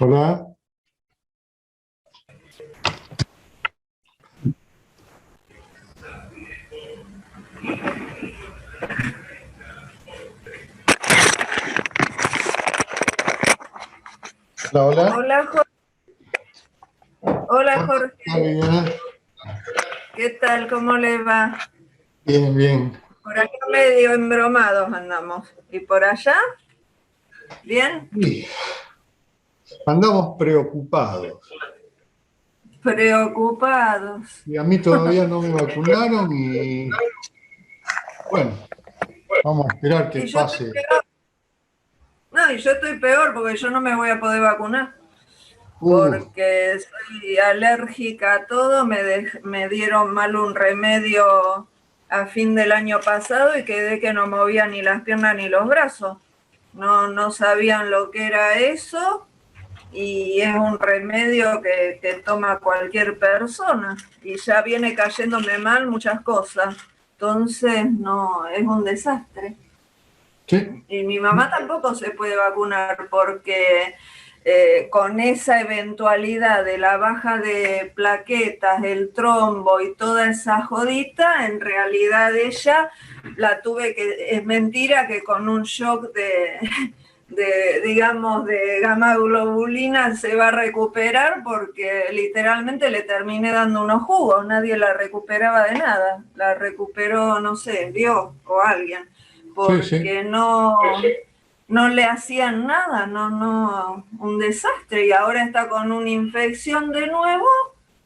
Hola. Hola, hola. Hola, hola Jorge, Bien, ¿qué tal? ¿Cómo le va? bien, bien. Por acá medio embromados andamos. ¿Y por allá? ¿Bien? Y andamos preocupados. Preocupados. Y a mí todavía no me vacunaron y bueno, vamos a esperar que Y yo estoy pase. peor. No, y yo estoy peor porque yo no me voy a poder vacunar. Uh, Porque soy alérgica a todo, me dieron mal un remedio a fin del año pasado y quedé que no movía ni las piernas ni los brazos. No sabían lo que era eso y es un remedio que toma cualquier persona y ya viene cayéndome mal muchas cosas. Entonces, no, es un desastre. sí, Y mi mamá tampoco se puede vacunar porque con esa eventualidad de la baja de plaquetas, el trombo y toda esa jodita, en realidad ella la tuve que, es mentira que con un shock digamos, de gamma globulina se va a recuperar porque literalmente le terminé dando unos jugos, nadie la recuperaba de nada, la recuperó, no sé, Dios o alguien, sí, sí. porque no le hacían nada, un desastre y ahora está con una infección de nuevo,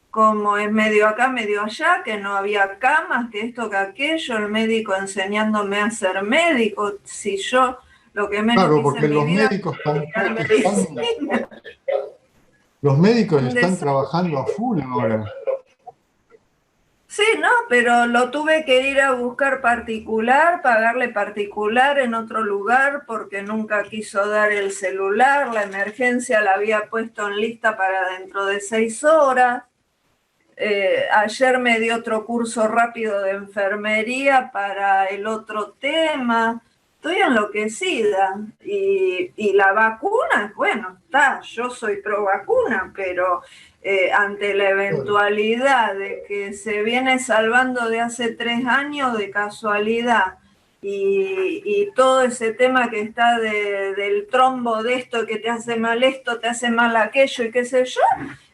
como es medio acá, medio allá, que no había camas, que esto, que aquello, el médico enseñándome a ser médico, si yo lo que menos Claro, quise porque en mi vida fue estudiar medicina. los médicos Un están desastre. trabajando a full ahora. Sí, no, pero lo tuve que ir a buscar particular, pagarle particular en otro lugar porque nunca quiso dar el celular, la emergencia la había puesto en lista para dentro de 6 horas. Ayer me dio otro curso rápido de enfermería para el otro tema. Estoy enloquecida. Y la vacuna, bueno, está, yo soy pro vacuna, pero ante la eventualidad de que se viene salvando de hace 3 años de casualidad y todo ese tema que está del trombo de esto, que te hace mal esto, te hace mal aquello y qué sé yo,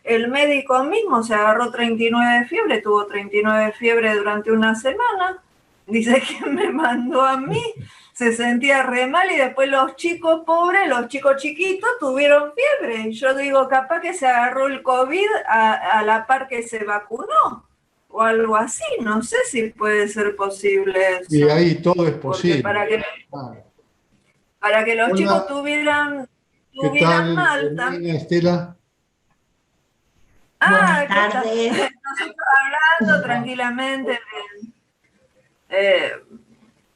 el médico mismo se agarró 39 de fiebre, tuvo 39 de fiebre durante una semana, dice que me mandó a mí, se sentía re mal y después los chicos pobres, los chicos chiquitos tuvieron fiebre. Y yo digo, capaz que se agarró el COVID a la par que se vacunó o algo así, no sé si puede ser posible Y eso, ahí todo es porque posible. Ah, para que los chicos hola, ¿qué tuvieran tal, mal también. Hermina, Estela? Ah, Buenas acá está. tardes. Nosotros hablando tranquilamente. Eh,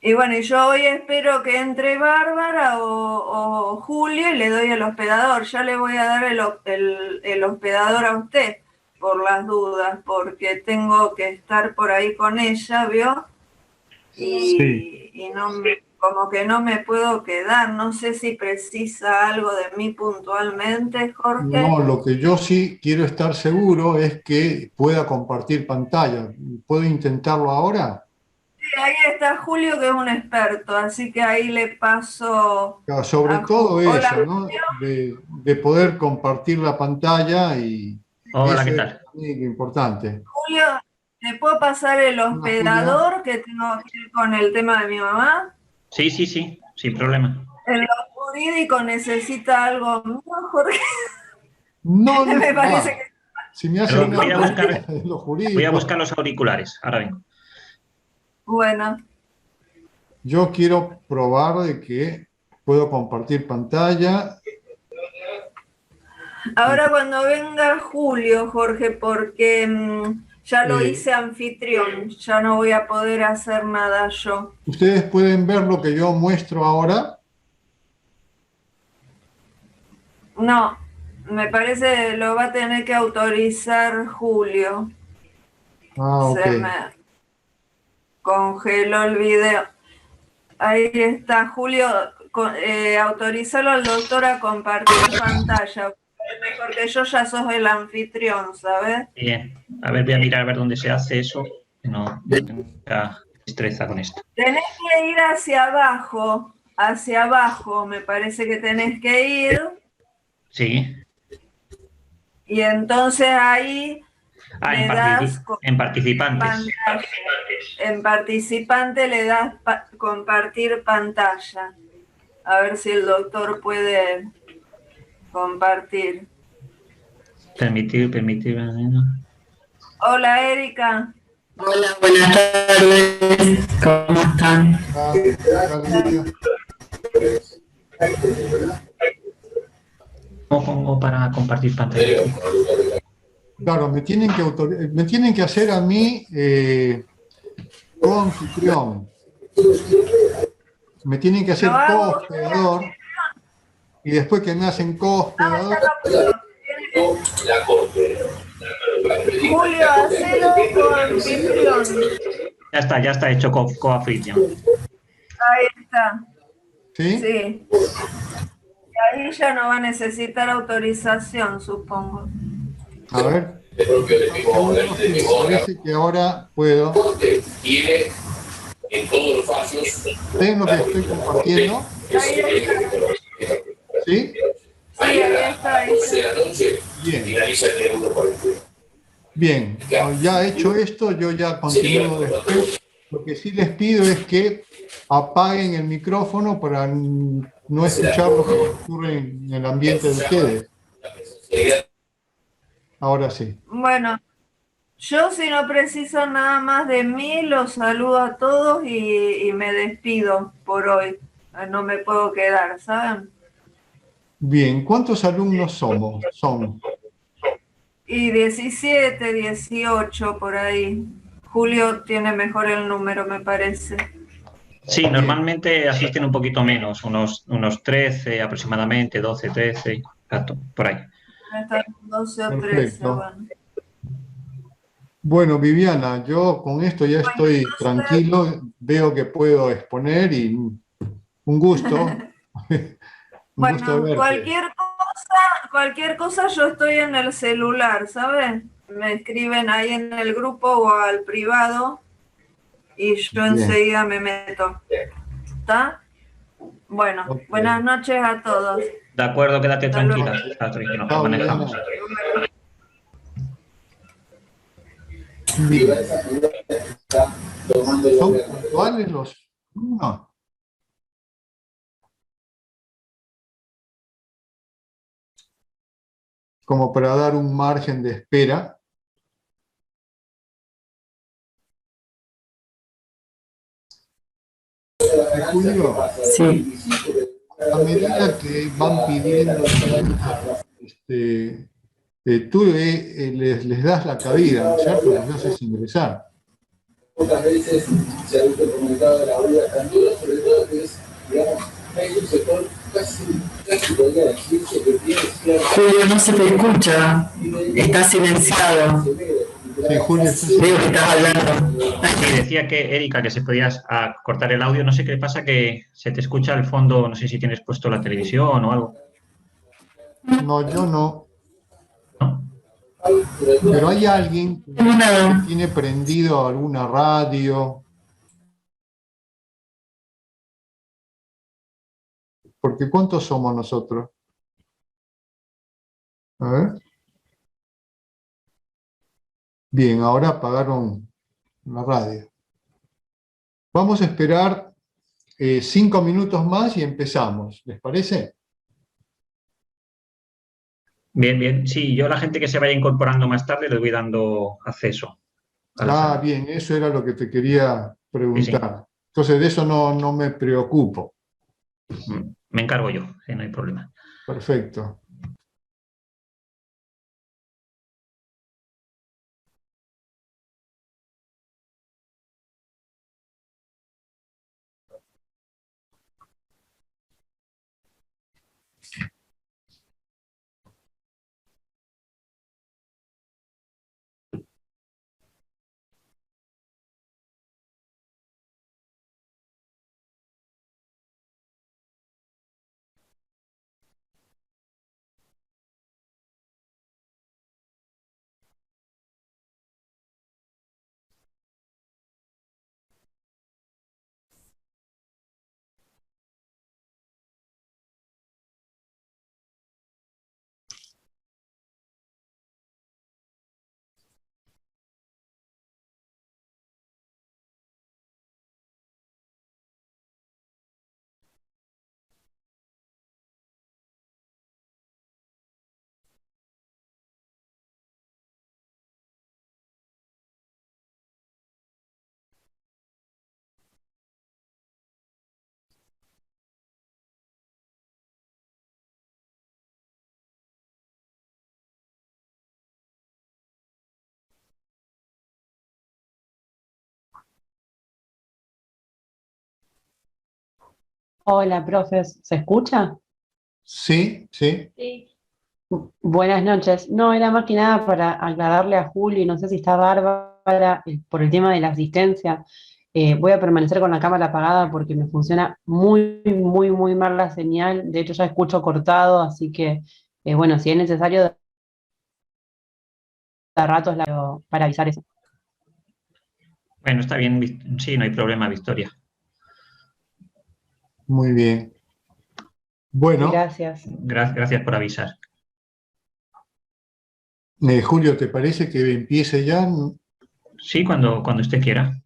y bueno, y yo hoy espero que entre Bárbara o Julio y le doy el hospedador. Ya le voy a dar el hospedador a usted por las dudas, porque tengo que estar por ahí con ella, ¿vio? Sí. Y no como que no me puedo quedar. No sé si precisa algo de mí puntualmente, Jorge. No, lo que yo sí quiero estar seguro es que pueda compartir pantalla. ¿Puedo intentarlo ahora? Sí, ahí está Julio, que es un experto, así que ahí le paso Claro, sobre a Julio. todo Hola, eso, ¿no? Julio. De poder compartir la pantalla y Hola, ¿qué eso es tal? para mí importante. Julio, ¿te puedo pasar el Hola, Julia. hospedador que tengo que ir con el tema de mi mamá? Sí, sí, sí, sin problema. En lo jurídico necesita algo mío, Jorge. No, Me parece ah, que si me hace Perdón, una voy a pregunta buscar, de lo voy a jurídico, buscar los auriculares. Ahora vengo. bueno. yo quiero probar de que puedo compartir pantalla. Ahora cuando venga Julio, Jorge, porque ya lo Eh, hice anfitrión, ya no voy a poder hacer nada yo. Ustedes pueden ver lo que yo muestro ahora. No, me parece que lo va a tener que autorizar Julio. Ah, ok. Se me... congeló el video. Ahí está, Julio, autorízalo al doctor a compartir pantalla. Es mejor que yo, ya sos el anfitrión, ¿sabes? Bien, a ver, voy a mirar a ver dónde se hace eso, que no tengo mucha destreza con esto. Tenés que ir hacia abajo, me parece que tenés que ir. Sí. Y entonces ahí le das en participantes. pantalla. En participante le das compartir pantalla. A ver si el doctor puede compartir. Permitir. Hola, Erika. Hola, buenas tardes. ¿Cómo están? ¿Cómo pongo para compartir pantalla? Claro, me tienen que hacer a mí coanfitrión. Me tienen que hacer co-hospedador. Y después que me hacen co-hospedador. Julio, hacelo coanfitrión. Ya está hecho coanfitrión. Ahí está. ¿Sí? Sí. Y ahí ya no va a necesitar autorización, supongo. A ver. Parece que ahora puedo. ¿Ven lo que estoy compartiendo? ¿Sí? Sí, ahí está. Bien, ya hecho esto, yo ya continúo después. Lo que sí les pido es que apaguen el micrófono para no escuchar lo que ocurre en el ambiente de ustedes. Ahora sí. Bueno, yo si no preciso nada más de mí, los saludo a todos y me despido por hoy. No me puedo quedar, ¿saben? Bien, ¿cuántos alumnos son? Y 17, 18 por ahí. Julio tiene mejor el número, me parece. Sí, normalmente asisten un poquito menos, unos 13 aproximadamente, 12, 13, exacto, por ahí. Están 12 o 13, Perfecto. bueno. Bueno, Viviana, yo con esto ya estoy tranquilo, veo que puedo exponer y un gusto. Un gusto Bueno, verte. cualquier cosa yo estoy en el celular, ¿sabes? Me escriben ahí en el grupo o al privado y yo Bien. enseguida me meto. ¿Está? Bueno, Ok. buenas noches a todos. De acuerdo, quédate Hasta luego. tranquila, que nos Chao, manejamos. Viviana. Bien. ¿Son puntuales los? No. Como para dar un margen de espera. Julio, Sí. a medida que van pidiendo, tú les das la cabida, ¿no es cierto? Les haces ingresar. Pocas veces se ha visto comunicado la vida tan dura, sobre todo que es, digamos, hay un sector casi podría decirse que tiene cierta... Julio, no se te escucha. Está silenciado. Sí, Julio, Veo que estás hablando. Sí, decía que, Erika, que se podías cortar el audio. No sé qué pasa, que se te escucha al fondo, no sé si tienes puesto la televisión o algo. no, yo no. ¿No? Pero hay alguien que tiene prendido alguna radio. Porque ¿cuántos somos nosotros? A ver. Bien, ahora apagaron la radio. Vamos a esperar 5 minutos más y empezamos. ¿Les parece? Bien, bien. Sí, yo a la gente que se vaya incorporando más tarde les voy dando acceso a la sala. Bien, eso era lo que te quería preguntar. Entonces, de eso no me preocupo. Me encargo yo, no hay problema. Perfecto. Hola, profes, ¿se escucha? Sí, sí. Buenas noches. No, era más que nada para aclararle a Juli, no sé si está Bárbara, por el tema de la asistencia. Voy a permanecer con la cámara apagada porque me funciona muy, muy, muy mal la señal. De hecho, ya escucho cortado, así que, bueno, si es necesario, de ratos para avisar eso. Bueno, está bien, sí, no hay problema, Victoria. Muy bien. Bueno, Gracias. Gracias por avisar. Julio, ¿te parece que empiece ya? Sí, cuando usted quiera.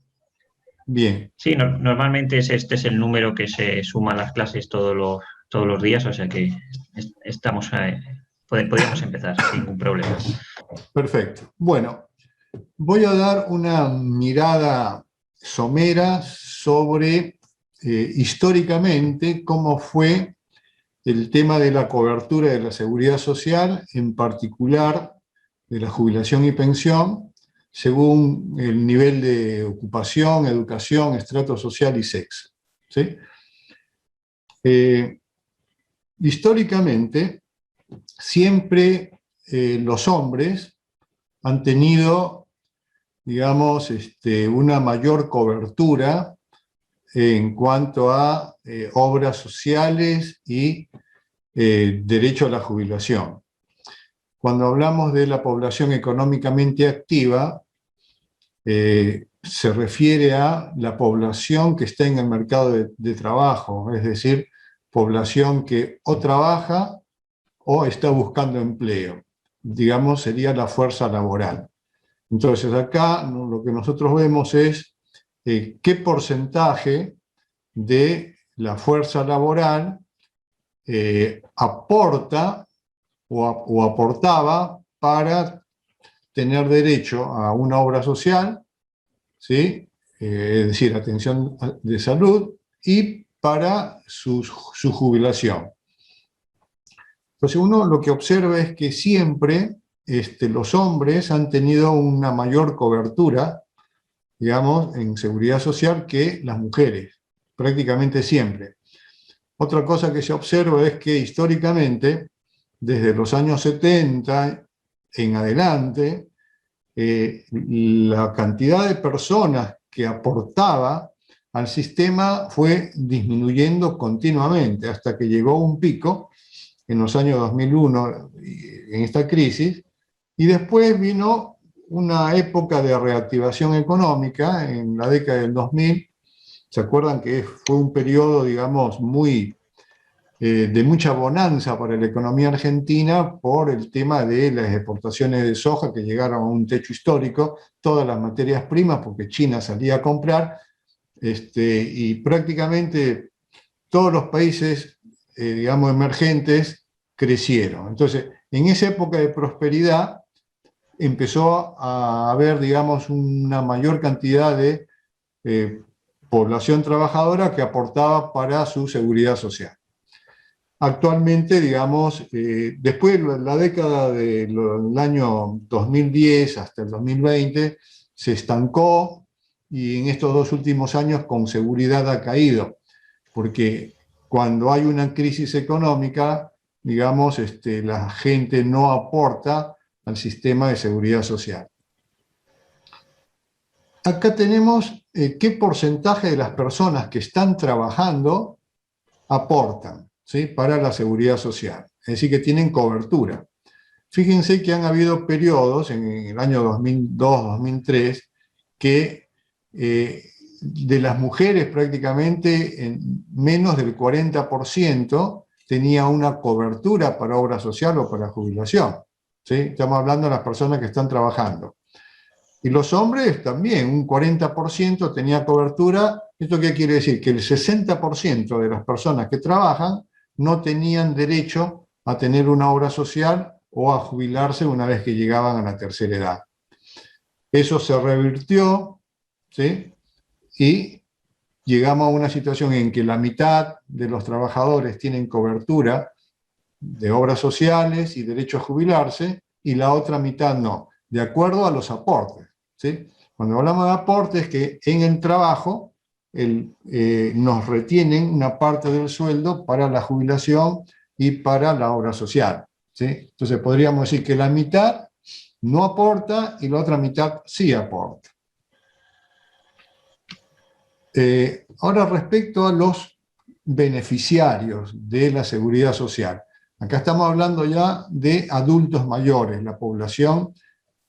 Bien, Sí, normalmente este es el número que se suma a las clases todos los días, o sea que estamos, podríamos empezar sin ningún problema. perfecto. Bueno, voy a dar una mirada somera sobre históricamente cómo fue el tema de la cobertura de la seguridad social, en particular de la jubilación y pensión, según el nivel de ocupación, educación, estrato social y sexo. ¿Sí? Históricamente, siempre los hombres han tenido, digamos, una mayor cobertura en cuanto a obras sociales y derecho a la jubilación. Cuando hablamos de la población económicamente activa, se refiere a la población que está en el mercado de trabajo, es decir, población que o trabaja o está buscando empleo. Digamos, sería la fuerza laboral. Entonces, acá lo que nosotros vemos es qué porcentaje de la fuerza laboral aporta o aportaba para tener derecho a una obra social, ¿sí? Es decir, atención de salud, y para su jubilación. Entonces uno lo que observa es que siempre los hombres han tenido una mayor cobertura, digamos, en seguridad social que las mujeres, prácticamente siempre. Otra cosa que se observa es que históricamente, desde los años 70 en adelante, la cantidad de personas que aportaba al sistema fue disminuyendo continuamente hasta que llegó un pico en los años 2001, en esta crisis, y después vino una época de reactivación económica en la década del 2000. ¿Se acuerdan que fue un periodo, digamos, de mucha bonanza para la economía argentina por el tema de las exportaciones de soja que llegaron a un techo histórico, todas las materias primas, porque China salía a comprar, y prácticamente todos los países, digamos, emergentes crecieron. Entonces, en esa época de prosperidad empezó a haber, digamos, una mayor cantidad de población trabajadora que aportaba para su seguridad social. Actualmente, digamos, después de la década del año 2010 hasta el 2020, se estancó y en estos 2 últimos años con seguridad ha caído, porque cuando hay una crisis económica, digamos, la gente no aporta al sistema de seguridad social. Acá tenemos qué porcentaje de las personas que están trabajando aportan, ¿sí?, para la seguridad social, es decir, que tienen cobertura. Fíjense que han habido periodos en el año 2002-2003 que de las mujeres prácticamente en menos del 40% tenía una cobertura para obra social o para jubilación, ¿sí? Estamos hablando de las personas que están trabajando. Y los hombres también, un 40% tenía cobertura. ¿Esto qué quiere decir? Que el 60% de las personas que trabajan no tenían derecho a tener una obra social o a jubilarse una vez que llegaban a la tercera edad. Eso se revirtió, ¿sí?, y llegamos a una situación en que la mitad de los trabajadores tienen cobertura de obras sociales y derecho a jubilarse, y la otra mitad no, de acuerdo a los aportes, ¿sí? Cuando hablamos de aportes, que en el trabajo nos retienen una parte del sueldo para la jubilación y para la obra social, ¿sí? Entonces podríamos decir que la mitad no aporta y la otra mitad sí aporta. Ahora, respecto a los beneficiarios de la seguridad social. Acá estamos hablando ya de adultos mayores, la población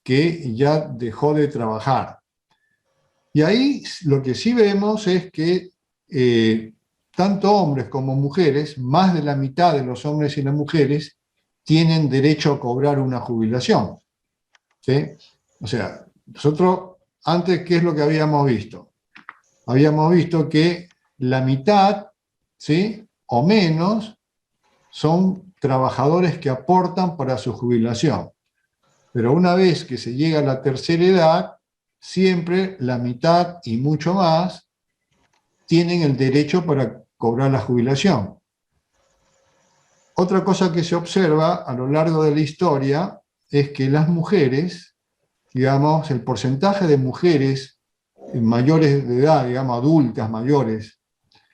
que ya dejó de trabajar. Y ahí lo que sí vemos es que tanto hombres como mujeres, más de la mitad de los hombres y las mujeres, tienen derecho a cobrar una jubilación, ¿sí? O sea, nosotros antes, ¿qué es lo que habíamos visto? Habíamos visto que la mitad, ¿sí?, o menos, son trabajadores que aportan para su jubilación. Pero una vez que se llega a la tercera edad, siempre la mitad y mucho más tienen el derecho para cobrar la jubilación. Otra cosa que se observa a lo largo de la historia es que las mujeres, digamos, el porcentaje de mujeres mayores de edad, digamos, adultas mayores,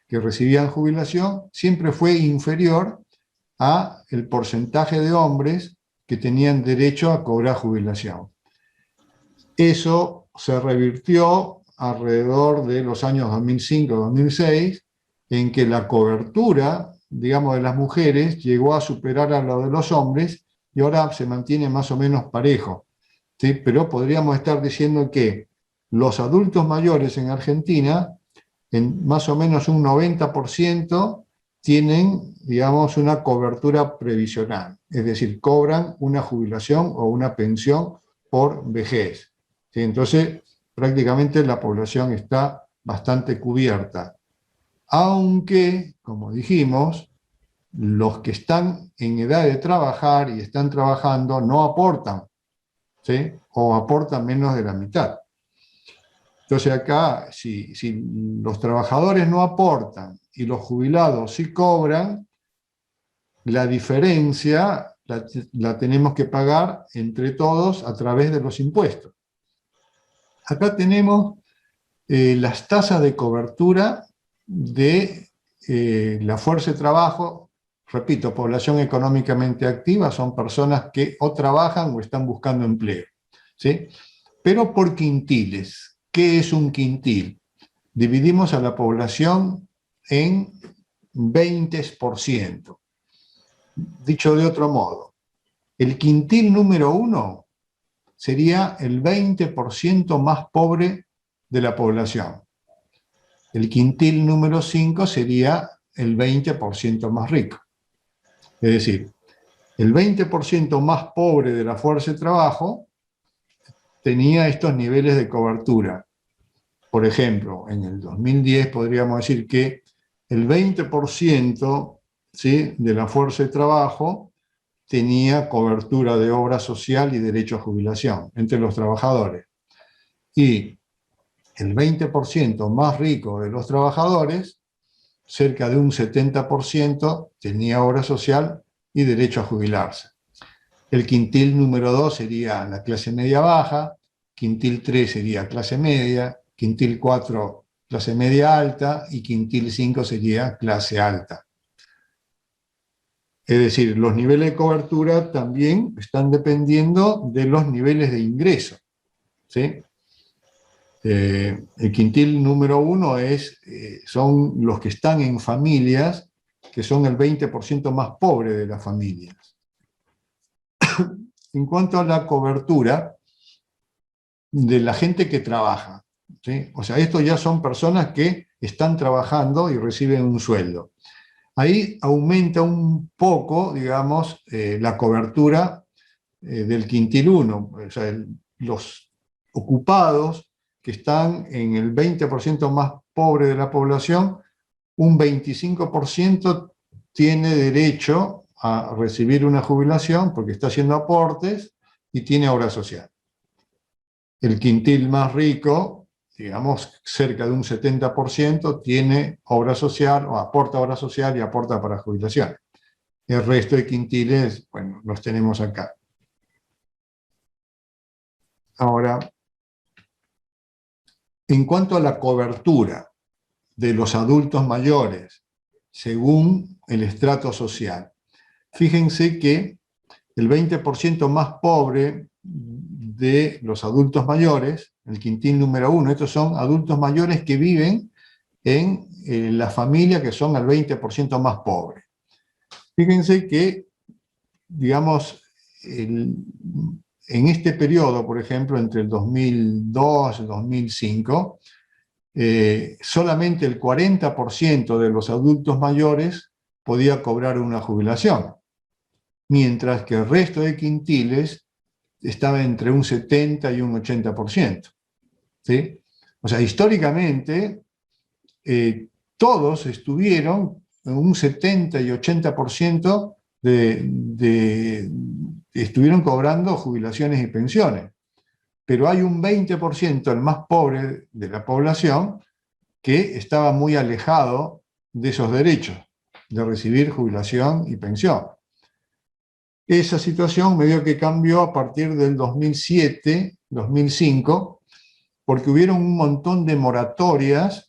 que recibían jubilación, siempre fue inferior a el porcentaje de hombres que tenían derecho a cobrar jubilación. Eso se revirtió alrededor de los años 2005-2006, en que la cobertura, digamos, de las mujeres llegó a superar a lo de los hombres y ahora se mantiene más o menos parejo, ¿sí? Pero podríamos estar diciendo que los adultos mayores en Argentina, en más o menos un 90%, tienen, digamos, una cobertura previsional, es decir, cobran una jubilación o una pensión por vejez, ¿sí? Entonces, prácticamente la población está bastante cubierta. Aunque, como dijimos, los que están en edad de trabajar y están trabajando no aportan, ¿sí?, o aportan menos de la mitad. Entonces acá, si los trabajadores no aportan y los jubilados sí cobran, la diferencia la tenemos que pagar entre todos a través de los impuestos. Acá tenemos las tasas de cobertura de la fuerza de trabajo. Repito, población económicamente activa son personas que o trabajan o están buscando empleo, ¿sí? Pero por quintiles. ¿Qué es un quintil? Dividimos a la población en 20%. Dicho de otro modo, el quintil número 1 sería el 20% más pobre de la población. El quintil número 5 sería el 20% más rico. Es decir, el 20% más pobre de la fuerza de trabajo tenía estos niveles de cobertura. Por ejemplo, en el 2010 podríamos decir que el 20%, ¿sí?, de la fuerza de trabajo tenía cobertura de obra social y derecho a jubilación entre los trabajadores. Y el 20% más rico de los trabajadores, cerca de un 70%, tenía obra social y derecho a jubilarse. El quintil número 2 sería la clase media-baja, quintil 3 sería clase media, quintil 4 clase media alta y quintil 5 sería clase alta. Es decir, los niveles de cobertura también están dependiendo de los niveles de ingreso, ¿sí? El quintil número 1 son los que están en familias que son el 20% más pobre de las familias. En cuanto a la cobertura de la gente que trabaja, ¿sí? O sea, estos ya son personas que están trabajando y reciben un sueldo. Ahí aumenta un poco, digamos, la cobertura del quintil 1. O sea, los ocupados que están en el 20% más pobre de la población, un 25% tiene derecho a recibir una jubilación porque está haciendo aportes y tiene obra social. El quintil más rico, digamos, cerca de un 70%, tiene obra social o aporta obra social y aporta para jubilación. El resto de quintiles, bueno, los tenemos acá. Ahora, en cuanto a la cobertura, de los adultos mayores, según el estrato social. Fíjense que el 20% más pobre de los adultos mayores, el quintil número 1, estos son adultos mayores que viven en la familia, que son el 20% más pobre. Fíjense que, digamos, en este periodo, por ejemplo, entre el 2002 y el 2005, solamente el 40% de los adultos mayores podía cobrar una jubilación, mientras que el resto de quintiles estaba entre un 70 y un 80%. ¿Sí? O sea, históricamente, todos estuvieron en un 70 y 80% estuvieron cobrando jubilaciones y pensiones. Pero hay un 20%, el más pobre de la población, que estaba muy alejado de esos derechos, de recibir jubilación y pensión. Esa situación medio que cambió a partir del 2007, 2005, porque hubieron un montón de moratorias,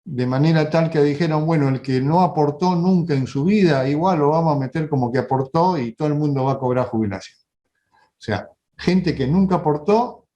de manera tal que dijeron, bueno, el que no aportó nunca en su vida, igual lo vamos a meter como que aportó y todo el mundo va a cobrar jubilación. O sea, gente que nunca aportó,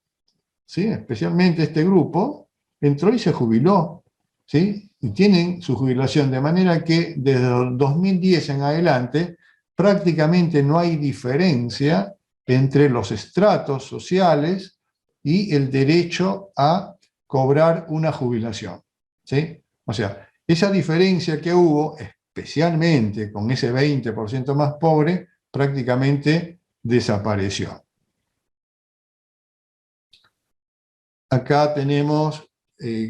¿sí?, especialmente este grupo, entró y se jubiló, ¿sí?, y tienen su jubilación, de manera que desde el 2010 en adelante prácticamente no hay diferencia entre los estratos sociales y el derecho a cobrar una jubilación, ¿sí? O sea, esa diferencia que hubo, especialmente con ese 20% más pobre, prácticamente desapareció. Acá tenemos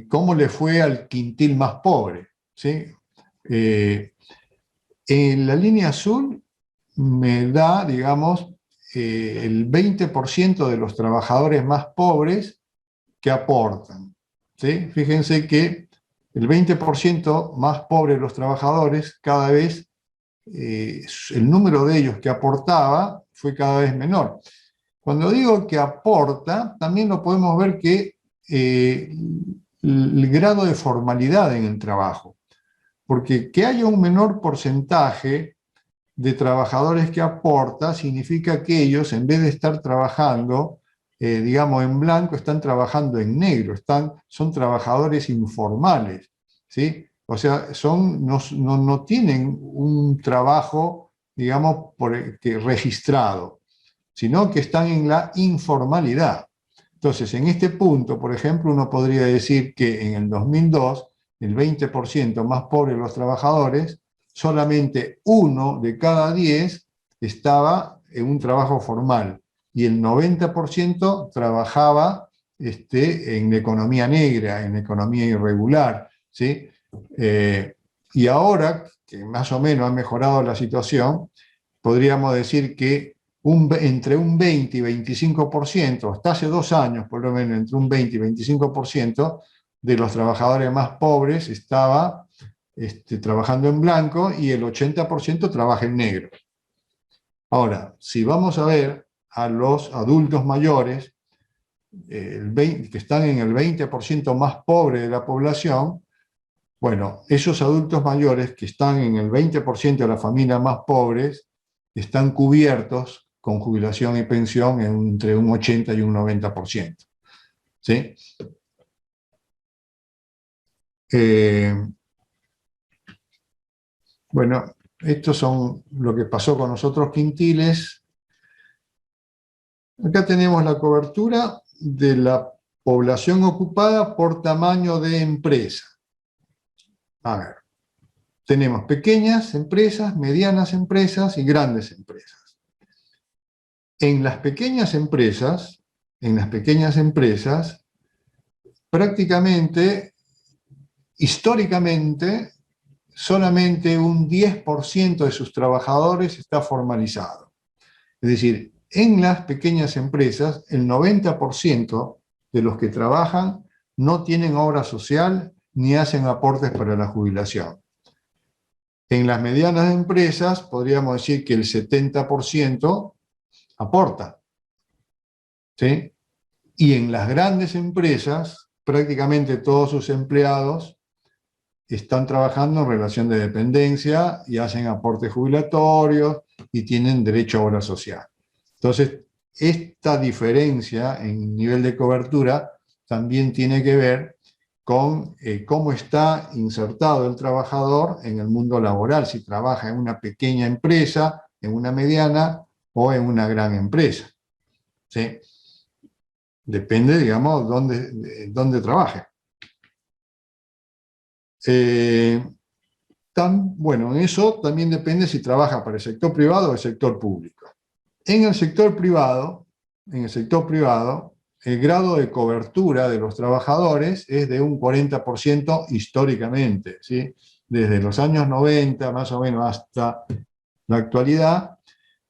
cómo le fue al quintil más pobre, ¿sí? En la línea azul me da, digamos, el 20% de los trabajadores más pobres que aportan, ¿sí? Fíjense que el 20% más pobre de los trabajadores, cada vez el número de ellos que aportaba fue cada vez menor. Cuando digo que aporta, también lo podemos ver que el grado de formalidad en el trabajo, porque que haya un menor porcentaje de trabajadores que aporta significa que ellos, en vez de estar trabajando, digamos, en blanco, están trabajando en negro, son trabajadores informales, ¿sí? O sea, no tienen un trabajo, digamos, registrado, sino que están en la informalidad. Entonces, en este punto, por ejemplo, uno podría decir que en el 2002, el 20% más pobre de los trabajadores, solamente 1 de cada 10 estaba en un trabajo formal y el 90% trabajaba en economía negra, en economía irregular, ¿sí? Y ahora, que más o menos ha mejorado la situación, podríamos decir que entre un 20 y 25%, hasta hace 2 años por lo menos, entre un 20 y 25% de los trabajadores más pobres estaba trabajando en blanco y el 80% trabaja en negro. Ahora, si vamos a ver a los adultos mayores, que están en el 20% más pobre de la población, bueno, esos adultos mayores que están en el 20% de las familias más pobres están cubiertos con jubilación y pensión entre un 80 y un 90%. ¿Sí? Bueno, estos son lo que pasó con los otros quintiles. Acá tenemos la cobertura de la población ocupada por tamaño de empresa. A ver, tenemos pequeñas empresas, medianas empresas y grandes empresas. En las pequeñas empresas, prácticamente, históricamente, solamente un 10% de sus trabajadores está formalizado. Es decir, en las pequeñas empresas, el 90% de los que trabajan no tienen obra social ni hacen aportes para la jubilación. En las medianas empresas, podríamos decir que el 70% aporta, ¿sí? Y en las grandes empresas, prácticamente todos sus empleados están trabajando en relación de dependencia y hacen aportes jubilatorios y tienen derecho a obra social. Entonces, esta diferencia en nivel de cobertura también tiene que ver con cómo está insertado el trabajador en el mundo laboral, si trabaja en una pequeña empresa, en una mediana o en una gran empresa. ¿Sí? Depende, digamos, dónde trabaje. Bueno, en eso también depende si trabaja para el sector privado o el sector público. En el sector privado, el grado de cobertura de los trabajadores es de un 40% históricamente, ¿sí? Desde los años 90 más o menos hasta la actualidad.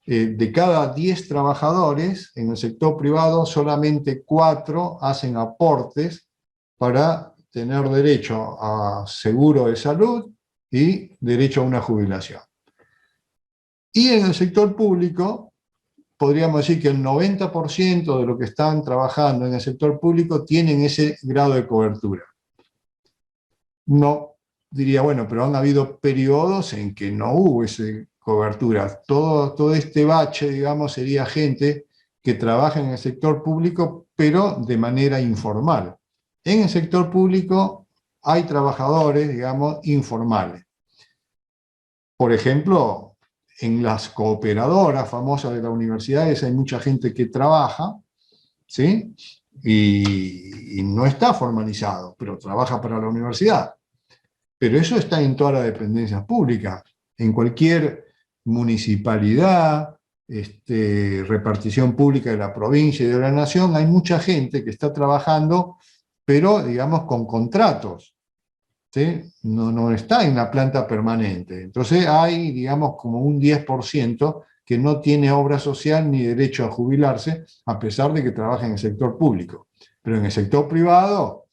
De cada 10 trabajadores en el sector privado, solamente 4 hacen aportes para tener derecho a seguro de salud y derecho a una jubilación. Y en el sector público, podríamos decir que el 90% de los que están trabajando en el sector público tienen ese grado de cobertura. No, diría, bueno, pero han habido periodos en que no hubo esa cobertura. Todo este bache, digamos, sería gente que trabaja en el sector público, pero de manera informal. En el sector público hay trabajadores, digamos, informales. Por ejemplo, en las cooperadoras famosas de las universidades hay mucha gente que trabaja, ¿sí? Y no está formalizado, pero trabaja para la universidad. Pero eso está en todas las dependencias públicas. En cualquier municipalidad, repartición pública de la provincia y de la nación, hay mucha gente que está trabajando, pero, digamos, con contratos. ¿Sí? No está en la planta permanente. Entonces hay, digamos, como un 10% que no tiene obra social ni derecho a jubilarse, a pesar de que trabaja en el sector público. Pero en el sector privado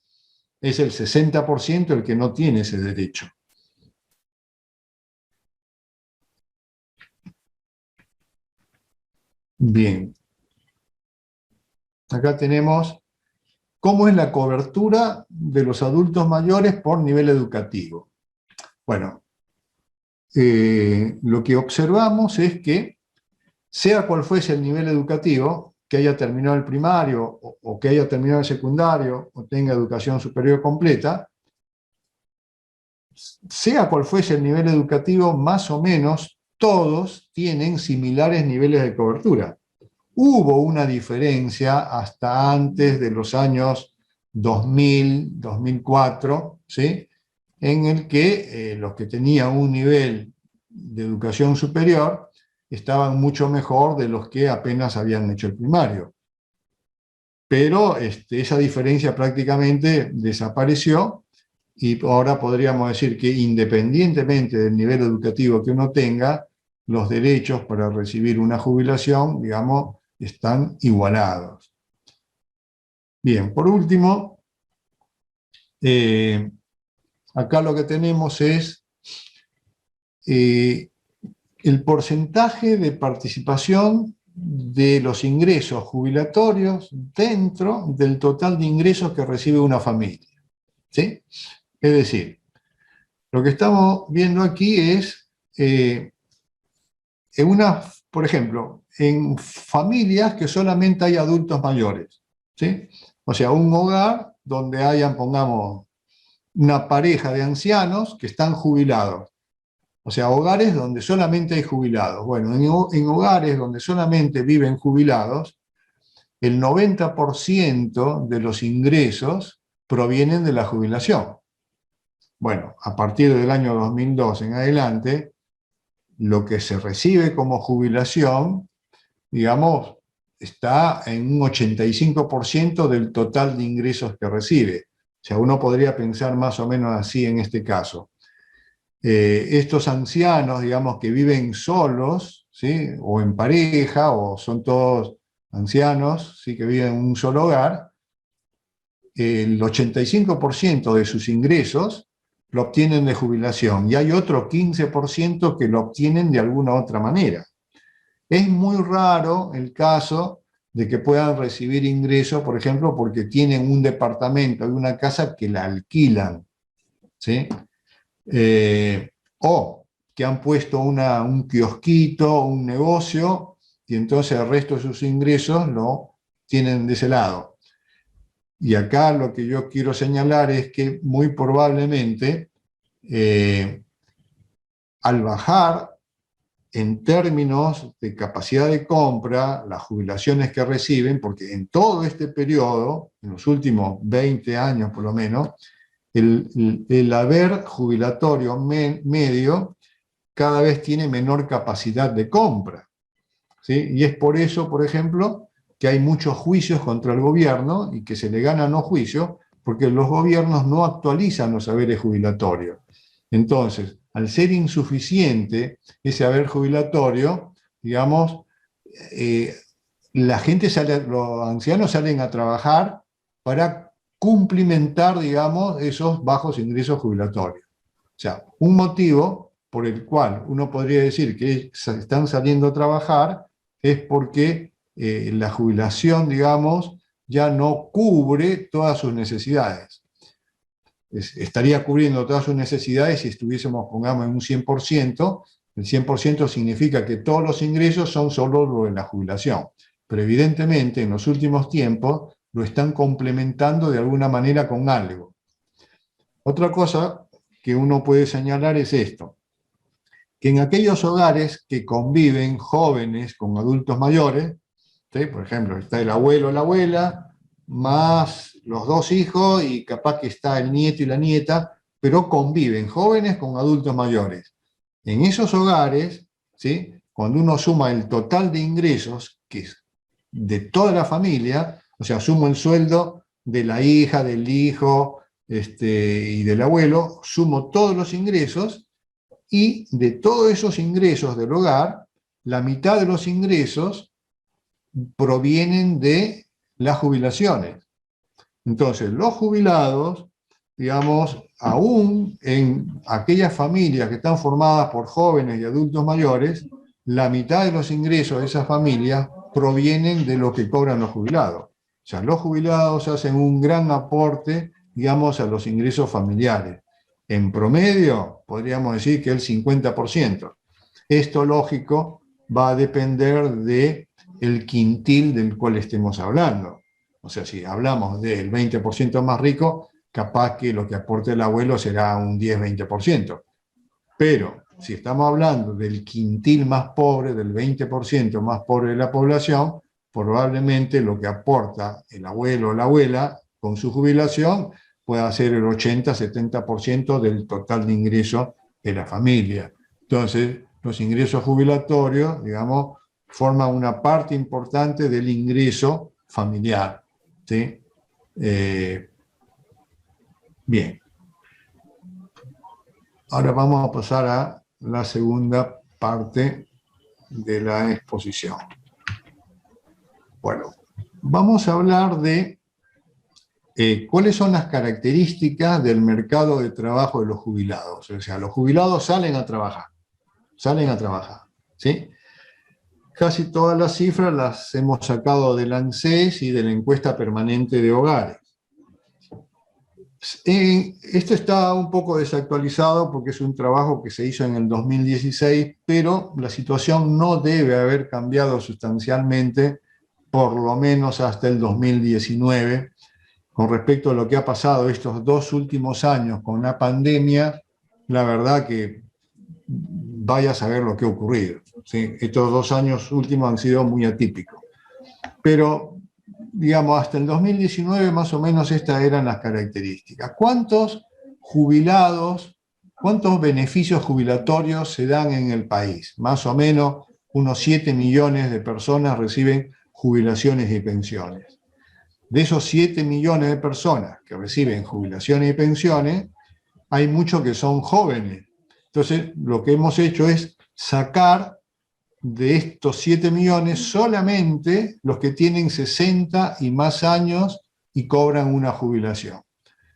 es el 60% el que no tiene ese derecho. Bien. Acá tenemos cómo es la cobertura de los adultos mayores por nivel educativo. Bueno, lo que observamos es que, sea cual fuese el nivel educativo, que haya terminado el primario o que haya terminado el secundario o tenga educación superior completa, sea cual fuese el nivel educativo, más o menos todos tienen similares niveles de cobertura. Hubo una diferencia hasta antes de los años 2000, 2004, ¿sí? En el que los que tenían un nivel de educación superior estaban mucho mejor de los que apenas habían hecho el primario. Pero esa diferencia prácticamente desapareció y ahora podríamos decir que independientemente del nivel educativo que uno tenga, los derechos para recibir una jubilación, digamos, están igualados. Bien, por último, acá lo que tenemos es el porcentaje de participación de los ingresos jubilatorios dentro del total de ingresos que recibe una familia. ¿Sí? Es decir, lo que estamos viendo aquí es, por ejemplo, en familias que solamente hay adultos mayores, ¿sí? O sea, un hogar donde hayan, pongamos, una pareja de ancianos que están jubilados. O sea, hogares donde solamente hay jubilados. Bueno, en hogares donde solamente viven jubilados, el 90% de los ingresos provienen de la jubilación. Bueno, a partir del año 2002 en adelante, lo que se recibe como jubilación, digamos, está en un 85% del total de ingresos que recibe. O sea, uno podría pensar más o menos así en este caso. Estos ancianos, digamos, que viven solos, ¿sí? O en pareja, o son todos ancianos, ¿sí? Que viven en un solo hogar, el 85% de sus ingresos lo obtienen de jubilación y hay otro 15% que lo obtienen de alguna otra manera. Es muy raro el caso de que puedan recibir ingresos, por ejemplo, porque tienen un departamento y una casa que la alquilan, ¿sí? O que han puesto un kiosquito, un negocio, y entonces el resto de sus ingresos lo tienen de ese lado. Y acá lo que yo quiero señalar es que muy probablemente al bajar en términos de capacidad de compra, las jubilaciones que reciben, porque en todo este periodo, en los últimos 20 años por lo menos, el haber jubilatorio medio cada vez tiene menor capacidad de compra, ¿sí? Y es por eso, por ejemplo, que hay muchos juicios contra el gobierno y que se le ganan los juicios porque los gobiernos no actualizan los haberes jubilatorios. Entonces, al ser insuficiente ese haber jubilatorio, digamos, la gente los ancianos salen a trabajar para cumplimentar, digamos, esos bajos ingresos jubilatorios. O sea, un motivo por el cual uno podría decir que están saliendo a trabajar es porque la jubilación, digamos, ya no cubre todas sus necesidades. Estaría cubriendo todas sus necesidades si estuviésemos, pongamos, en un 100%. El 100% significa que todos los ingresos son solo lo de la jubilación. Pero evidentemente en los últimos tiempos lo están complementando de alguna manera con algo. Otra cosa que uno puede señalar es esto, que en aquellos hogares que conviven jóvenes con adultos mayores, ¿sí? Por ejemplo, está el abuelo o la abuela, más los dos hijos y capaz que está el nieto y la nieta, pero conviven jóvenes con adultos mayores. En esos hogares, ¿sí? Cuando uno suma el total de ingresos, que es de toda la familia, o sea, sumo el sueldo de la hija, del hijo y del abuelo, sumo todos los ingresos, y de todos esos ingresos del hogar, la mitad de los ingresos provienen de las jubilaciones. Entonces, los jubilados, digamos, aún en aquellas familias que están formadas por jóvenes y adultos mayores, la mitad de los ingresos de esas familias provienen de lo que cobran los jubilados. O sea, los jubilados hacen un gran aporte, digamos, a los ingresos familiares. En promedio, podríamos decir que el 50%. Esto, lógico, va a depender del quintil del cual estemos hablando. O sea, si hablamos del 20% más rico, capaz que lo que aporte el abuelo será un 10-20%. Pero si estamos hablando del quintil más pobre, del 20% más pobre de la población, probablemente lo que aporta el abuelo o la abuela con su jubilación pueda ser el 80-70% del total de ingresos de la familia. Entonces, los ingresos jubilatorios, digamos, forman una parte importante del ingreso familiar, ¿sí? Bien. Ahora vamos a pasar a la segunda parte de la exposición. Bueno, vamos a hablar de cuáles son las características del mercado de trabajo de los jubilados. O sea, los jubilados salen a trabajar, ¿sí? Casi todas las cifras las hemos sacado del ANSES y de la encuesta permanente de hogares. Esto está un poco desactualizado porque es un trabajo que se hizo en el 2016, pero la situación no debe haber cambiado sustancialmente, por lo menos hasta el 2019, con respecto a lo que ha pasado estos 2 últimos años con la pandemia. La verdad que vaya a saber lo que ha ocurrido, ¿sí? Estos 2 años últimos han sido muy atípicos. Pero, digamos, hasta el 2019 más o menos estas eran las características. ¿Cuántos jubilados, cuántos beneficios jubilatorios se dan en el país? Más o menos unos 7 millones de personas reciben jubilaciones y pensiones. De esos 7 millones de personas que reciben jubilaciones y pensiones, hay muchos que son jóvenes. Entonces, lo que hemos hecho es sacar de estos 7 millones solamente los que tienen 60 y más años y cobran una jubilación.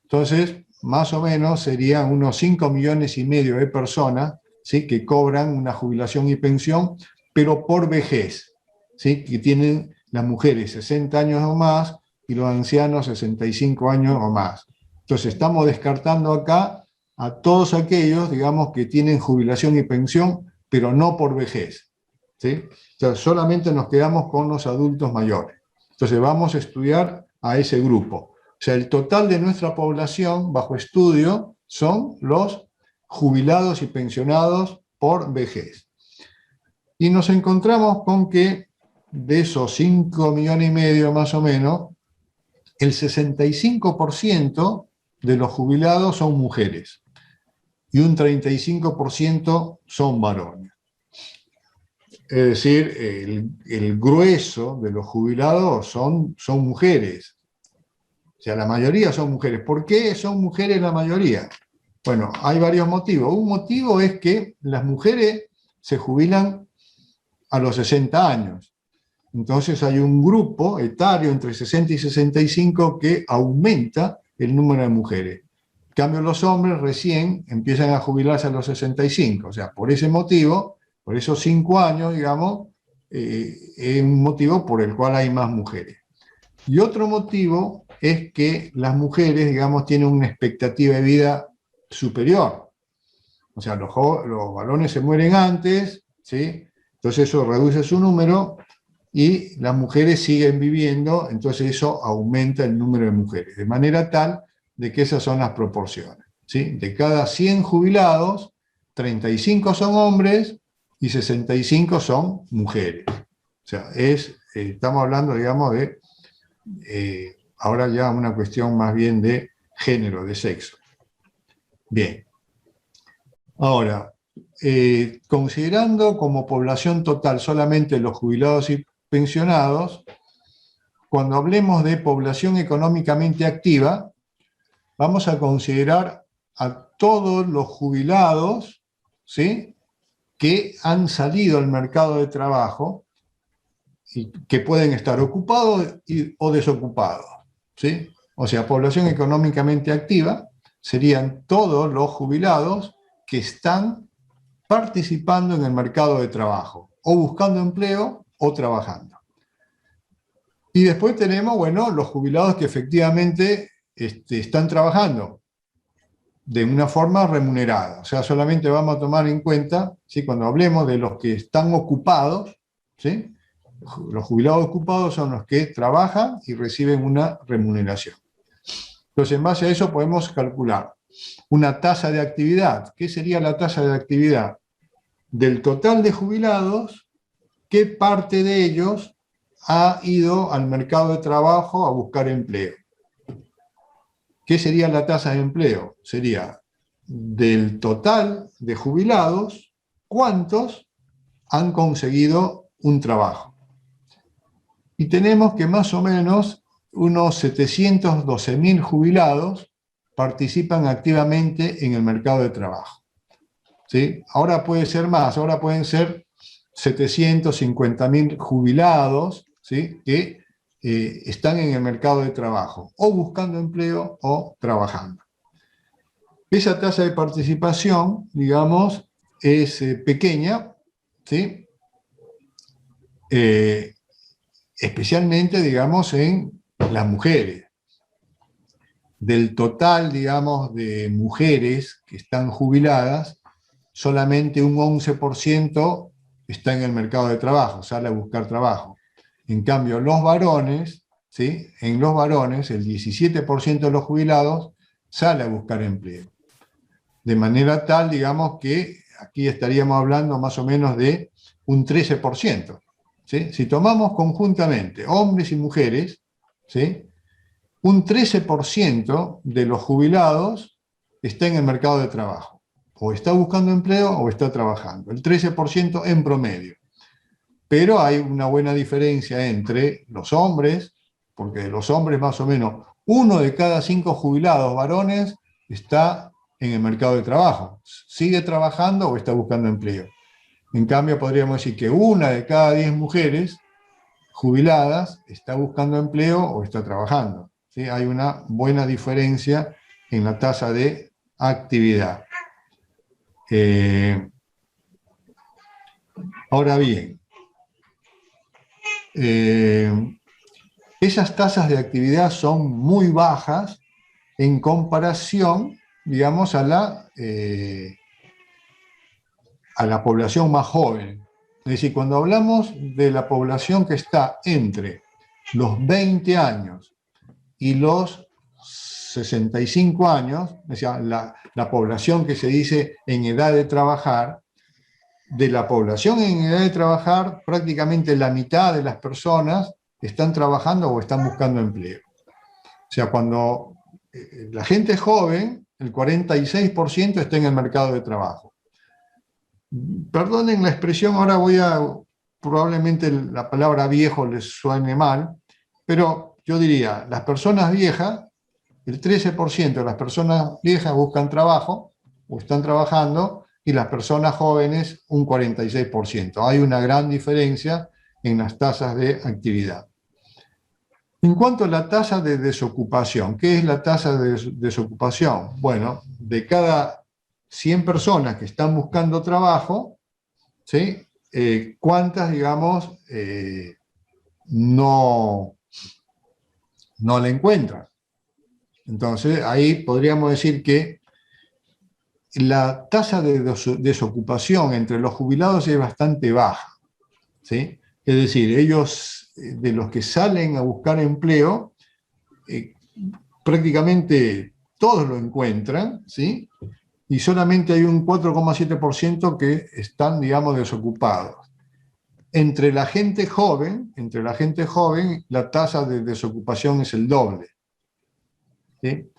Entonces, más o menos serían unos 5 millones y medio de personas, ¿sí?, que cobran una jubilación y pensión, pero por vejez, ¿sí?, que tienen las mujeres 60 años o más y los ancianos 65 años o más. Entonces, estamos descartando acá a todos aquellos, digamos, que tienen jubilación y pensión, pero no por vejez, ¿sí? O sea, solamente nos quedamos con los adultos mayores. Entonces vamos a estudiar a ese grupo. O sea, el total de nuestra población bajo estudio son los jubilados y pensionados por vejez. Y nos encontramos con que de esos 5,5 millones más o menos, el 65% de los jubilados son mujeres y un 35% son varones. Es decir, el grueso de los jubilados son mujeres. O sea, la mayoría son mujeres. ¿Por qué son mujeres la mayoría? Bueno, hay varios motivos. Un motivo es que las mujeres se jubilan a los 60 años. Entonces hay un grupo etario entre 60 y 65 que aumenta el número de mujeres. En cambio, los hombres recién empiezan a jubilarse a los 65. O sea, por ese motivo, por esos 5 años, digamos, es un motivo por el cual hay más mujeres. Y otro motivo es que las mujeres, digamos, tienen una expectativa de vida superior. O sea, los varones se mueren antes, ¿sí? Entonces eso reduce su número y las mujeres siguen viviendo, entonces eso aumenta el número de mujeres, de manera tal de que esas son las proporciones, ¿sí? De cada 100 jubilados, 35 son hombres y 65 son mujeres. O sea, estamos hablando, digamos, de ahora ya una cuestión más bien de género, de sexo. Bien. Ahora, considerando como población total solamente los jubilados y pensionados, cuando hablemos de población económicamente activa, vamos a considerar a todos los jubilados, ¿sí?, que han salido al mercado de trabajo y que pueden estar ocupados o desocupados, ¿sí? O sea, población económicamente activa serían todos los jubilados que están participando en el mercado de trabajo, o buscando empleo o trabajando. Y después tenemos, bueno, los jubilados que efectivamente están trabajando de una forma remunerada. O sea, solamente vamos a tomar en cuenta, ¿sí?, cuando hablemos de los que están ocupados, ¿sí?, los jubilados ocupados son los que trabajan y reciben una remuneración. Entonces, en base a eso podemos calcular una tasa de actividad. ¿Qué sería la tasa de actividad? Del total de jubilados, ¿qué parte de ellos ha ido al mercado de trabajo a buscar empleo? ¿Qué sería la tasa de empleo? Sería del total de jubilados, ¿cuántos han conseguido un trabajo? Y tenemos que más o menos unos 712.000 jubilados participan activamente en el mercado de trabajo, ¿sí? Ahora puede ser más, ahora pueden ser 750.000 jubilados, ¿sí?, que están en el mercado de trabajo, o buscando empleo o trabajando. Esa tasa de participación, digamos, es pequeña, ¿sí?, especialmente, digamos, en las mujeres. Del total, digamos, de mujeres que están jubiladas, solamente un 11% está en el mercado de trabajo, sale a buscar trabajo. En cambio, los varones, ¿sí?, en los varones, el 17% de los jubilados sale a buscar empleo. De manera tal, digamos, que aquí estaríamos hablando más o menos de un 13%. ¿Sí? Si tomamos conjuntamente hombres y mujeres, ¿sí?, un 13% de los jubilados está en el mercado de trabajo. O está buscando empleo o está trabajando. El 13% en promedio. Pero hay una buena diferencia entre los hombres, porque de los hombres más o menos 1 de cada 5 jubilados varones está en el mercado de trabajo. Sigue trabajando o está buscando empleo. En cambio, podríamos decir que 1 de cada 10 mujeres jubiladas está buscando empleo o está trabajando, ¿sí? Hay una buena diferencia en la tasa de actividad. Ahora bien, esas tasas de actividad son muy bajas en comparación digamos, a la población más joven. Es decir, cuando hablamos de la población que está entre los 20 años y los 65 años, o sea, la población que se dice en edad de trabajar, de la población en edad de trabajar, prácticamente la mitad de las personas están trabajando o están buscando empleo. O sea, cuando la gente es joven, el 46% está en el mercado de trabajo. Perdonen la expresión, ahora probablemente la palabra viejo les suene mal, pero yo diría, las personas viejas, el 13% de las personas viejas buscan trabajo o están trabajando, y las personas jóvenes un 46%. Hay una gran diferencia en las tasas de actividad. En cuanto a la tasa de desocupación, ¿qué es la tasa de desocupación? Bueno, de cada 100 personas que están buscando trabajo, ¿sí? ¿Cuántas, digamos, no la encuentran? Entonces, ahí podríamos decir que la tasa de desocupación entre los jubilados es bastante baja, ¿sí? Es decir, ellos, de los que salen a buscar empleo, prácticamente todos lo encuentran, ¿sí? Y solamente hay un 4,7% que están, digamos, desocupados. Entre la gente joven, la tasa de desocupación es el doble, ¿sí?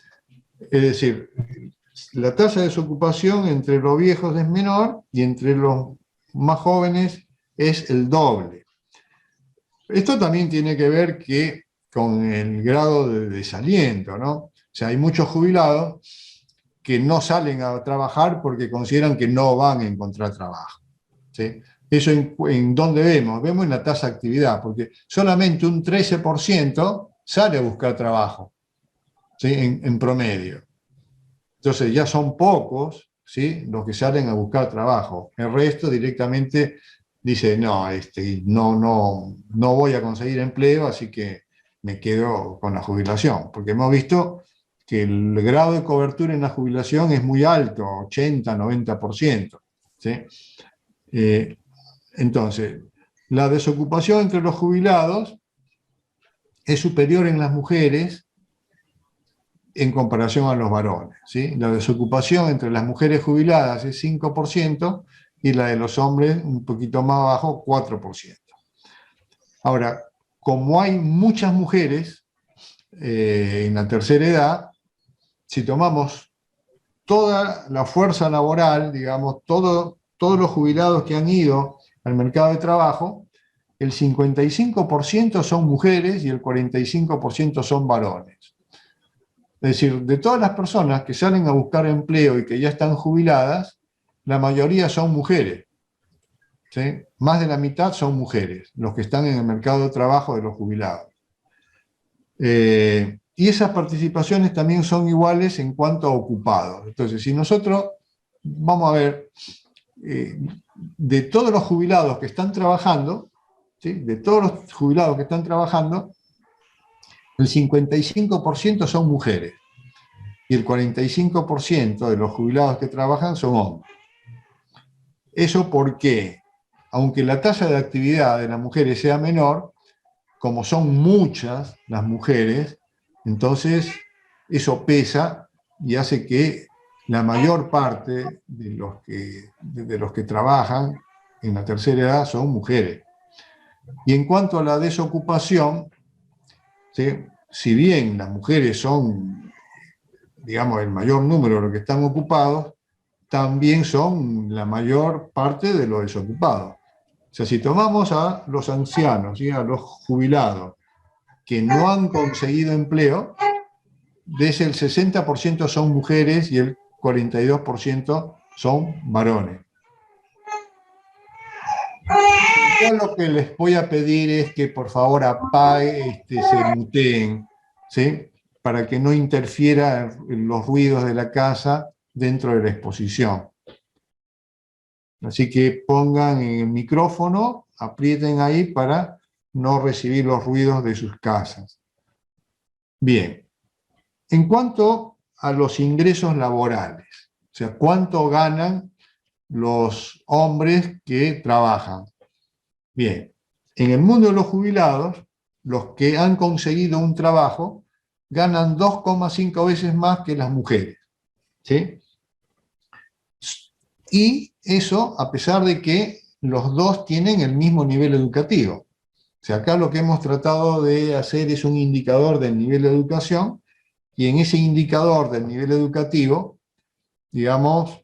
Es decir, la tasa de desocupación entre los viejos es menor y entre los más jóvenes es el doble. Esto también tiene que ver con el grado de desaliento, ¿no? O sea, hay muchos jubilados que no salen a trabajar porque consideran que no van a encontrar trabajo, ¿sí? ¿Eso en dónde vemos? Vemos en la tasa de actividad, porque solamente un 13% sale a buscar trabajo, ¿sí? En promedio. Entonces ya son pocos, ¿sí?, los que salen a buscar trabajo. El resto directamente dice, no voy a conseguir empleo, así que me quedo con la jubilación. Porque hemos visto que el grado de cobertura en la jubilación es muy alto, 80, 90%, ¿sí? Entonces, la desocupación entre los jubilados es superior en las mujeres en comparación a los varones, ¿sí? La desocupación entre las mujeres jubiladas es 5% y la de los hombres un poquito más bajo, 4%. Ahora, como hay muchas mujeres en la tercera edad, si tomamos toda la fuerza laboral, digamos, todos los jubilados que han ido al mercado de trabajo, el 55% son mujeres y el 45% son varones. Es decir, de todas las personas que salen a buscar empleo y que ya están jubiladas, la mayoría son mujeres, ¿sí? Más de la mitad son mujeres, los que están en el mercado de trabajo de los jubilados. Y esas participaciones también son iguales en cuanto a ocupados. Entonces, si nosotros, vamos a ver, de todos los jubilados que están trabajando, ¿sí?, de todos los jubilados que están trabajando, el 55% son mujeres y el 45% de los jubilados que trabajan son hombres. ¿Eso por qué? Aunque la tasa de actividad de las mujeres sea menor, como son muchas las mujeres, entonces eso pesa y hace que la mayor parte de los que trabajan en la tercera edad son mujeres. Y en cuanto a la desocupación, ¿sí?, si bien las mujeres son, digamos, el mayor número de los que están ocupados, también son la mayor parte de los desocupados. O sea, si tomamos a los ancianos, ¿sí?, a los jubilados que no han conseguido empleo, de ese el 60% son mujeres y el 42% son varones. Yo lo que les voy a pedir es que por favor se muteen, ¿sí?, para que no interfiera los ruidos de la casa dentro de la exposición. Así que pongan el micrófono, aprieten ahí para no recibir los ruidos de sus casas. Bien, en cuanto a los ingresos laborales. O sea, cuánto ganan los hombres que trabajan. Bien, en el mundo de los jubilados, los que han conseguido un trabajo ganan 2,5 veces más que las mujeres. ¿Sí? Y eso a pesar de que los dos tienen el mismo nivel educativo. O sea, acá lo que hemos tratado de hacer es un indicador del nivel de educación, y en ese indicador del nivel educativo, digamos,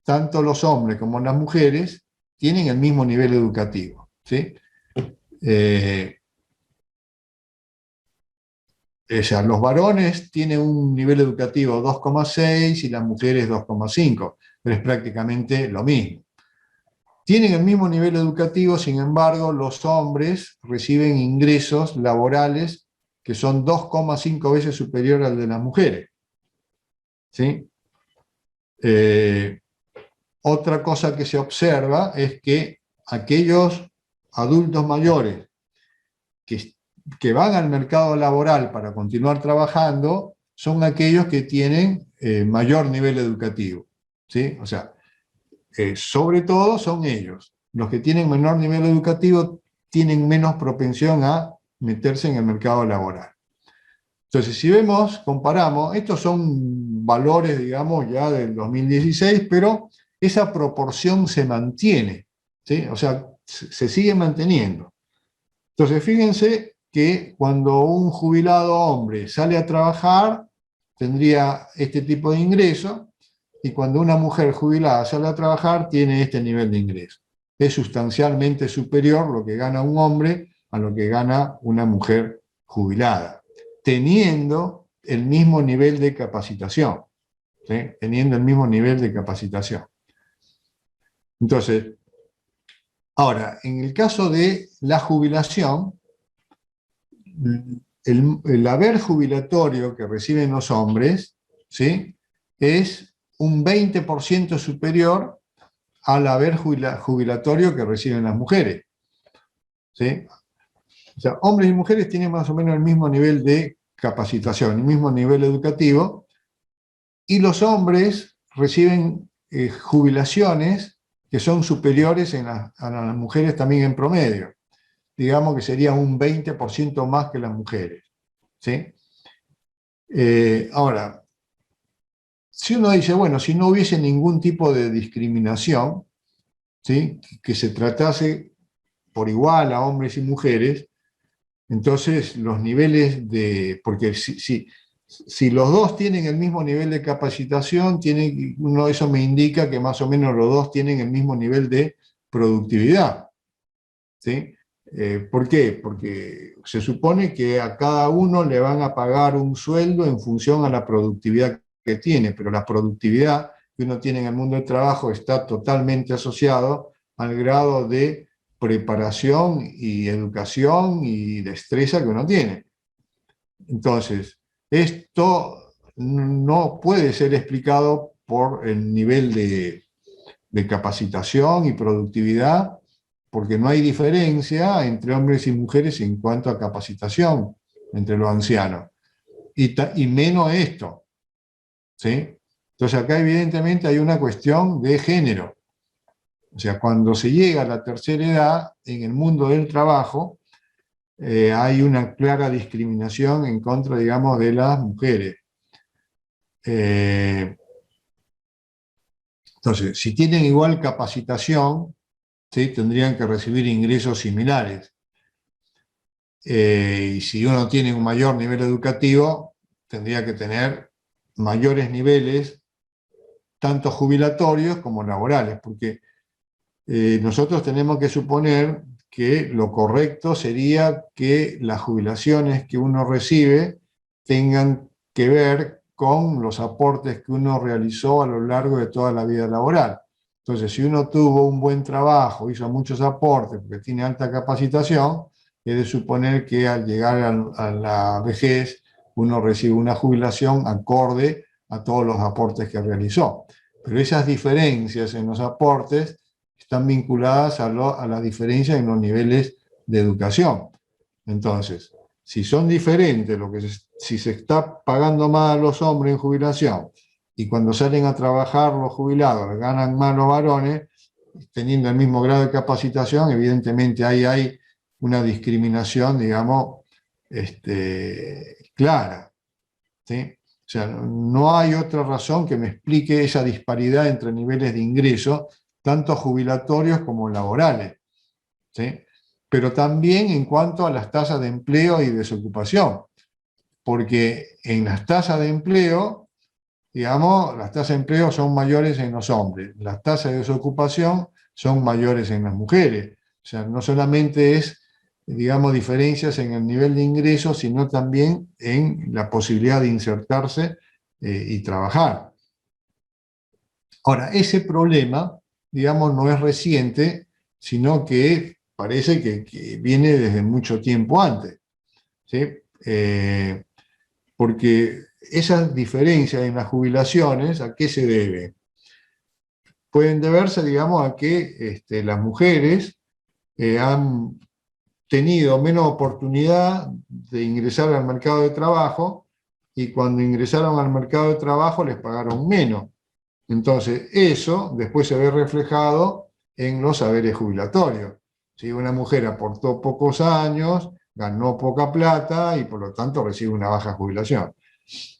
tanto los hombres como las mujeres tienen el mismo nivel educativo. ¿Sí? O sea, los varones tienen un nivel educativo 2,6 y las mujeres 2,5, pero es prácticamente lo mismo. Tienen el mismo nivel educativo, sin embargo, los hombres reciben ingresos laborales que son 2,5 veces superior al de las mujeres. ¿Sí? Otra cosa que se observa es que aquellos adultos mayores que van al mercado laboral para continuar trabajando son aquellos que tienen mayor nivel educativo. ¿Sí? O sea, sobre todo son ellos. Los que tienen menor nivel educativo tienen menos propensión a meterse en el mercado laboral. Entonces, si vemos, comparamos, estos son valores, digamos, ya del 2016, pero esa proporción se mantiene, ¿sí? O sea, se sigue manteniendo. Entonces, fíjense que cuando un jubilado hombre sale a trabajar, tendría este tipo de ingreso, y cuando una mujer jubilada sale a trabajar, tiene este nivel de ingreso. Es sustancialmente superior lo que gana un hombre a lo que gana una mujer jubilada, teniendo el mismo nivel de capacitación. ¿Sí? Teniendo el mismo nivel de capacitación. Entonces, ahora, en el caso de la jubilación, el haber jubilatorio que reciben los hombres, ¿sí?, es un 20% superior al haber jubilatorio que reciben las mujeres. ¿Sí? O sea, hombres y mujeres tienen más o menos el mismo nivel de capacitación, el mismo nivel educativo, y los hombres reciben jubilaciones que son superiores a las mujeres también en promedio. Digamos que sería un 20% más que las mujeres. ¿Sí? Ahora, si uno dice, bueno, si no hubiese ningún tipo de discriminación, ¿sí?, que se tratase por igual a hombres y mujeres, entonces los niveles de... Porque si los dos tienen el mismo nivel de capacitación, eso me indica que más o menos los dos tienen el mismo nivel de productividad. ¿Sí? ¿Por qué? Porque se supone que a cada uno le van a pagar un sueldo en función a la productividad que tiene, pero la productividad que uno tiene en el mundo del trabajo está totalmente asociado al grado de preparación y educación y destreza que uno tiene. Entonces, esto no puede ser explicado por el nivel de capacitación y productividad, porque no hay diferencia entre hombres y mujeres en cuanto a capacitación entre los ancianos. Y menos esto. ¿Sí? Entonces acá evidentemente hay una cuestión de género. O sea, cuando se llega a la tercera edad, en el mundo del trabajo, hay una clara discriminación en contra, digamos, de las mujeres. Entonces, si tienen igual capacitación, ¿sí?, tendrían que recibir ingresos similares. Y si uno tiene un mayor nivel educativo, tendría que tener mayores niveles, tanto jubilatorios como laborales, porque nosotros tenemos que suponer que lo correcto sería que las jubilaciones que uno recibe tengan que ver con los aportes que uno realizó a lo largo de toda la vida laboral. Entonces, si uno tuvo un buen trabajo, hizo muchos aportes, porque tiene alta capacitación, es de suponer que al llegar a la vejez uno recibe una jubilación acorde a todos los aportes que realizó. Pero esas diferencias en los aportes están vinculadas a la diferencia en los niveles de educación. Entonces, si son diferentes, si se está pagando más a los hombres en jubilación y cuando salen a trabajar los jubilados ganan más los varones, teniendo el mismo grado de capacitación, evidentemente ahí hay una discriminación, digamos, clara, ¿sí? O sea, no hay otra razón que me explique esa disparidad entre niveles de ingreso, tanto jubilatorios como laborales, ¿sí? Pero también en cuanto a las tasas de empleo y desocupación, porque en las tasas de empleo, digamos, las tasas de empleo son mayores en los hombres, las tasas de desocupación son mayores en las mujeres. O sea, no solamente es, digamos, diferencias en el nivel de ingresos, sino también en la posibilidad de insertarse y trabajar. Ahora, ese problema, digamos, no es reciente, sino que parece que viene desde mucho tiempo antes, ¿sí? Porque esas diferencias en las jubilaciones, ¿a qué se debe? Pueden deberse, digamos, a que las mujeres han tenido menos oportunidad de ingresar al mercado de trabajo y cuando ingresaron al mercado de trabajo les pagaron menos. Entonces, eso después se ve reflejado en los saberes jubilatorios. Si una mujer aportó pocos años, ganó poca plata y por lo tanto recibe una baja jubilación.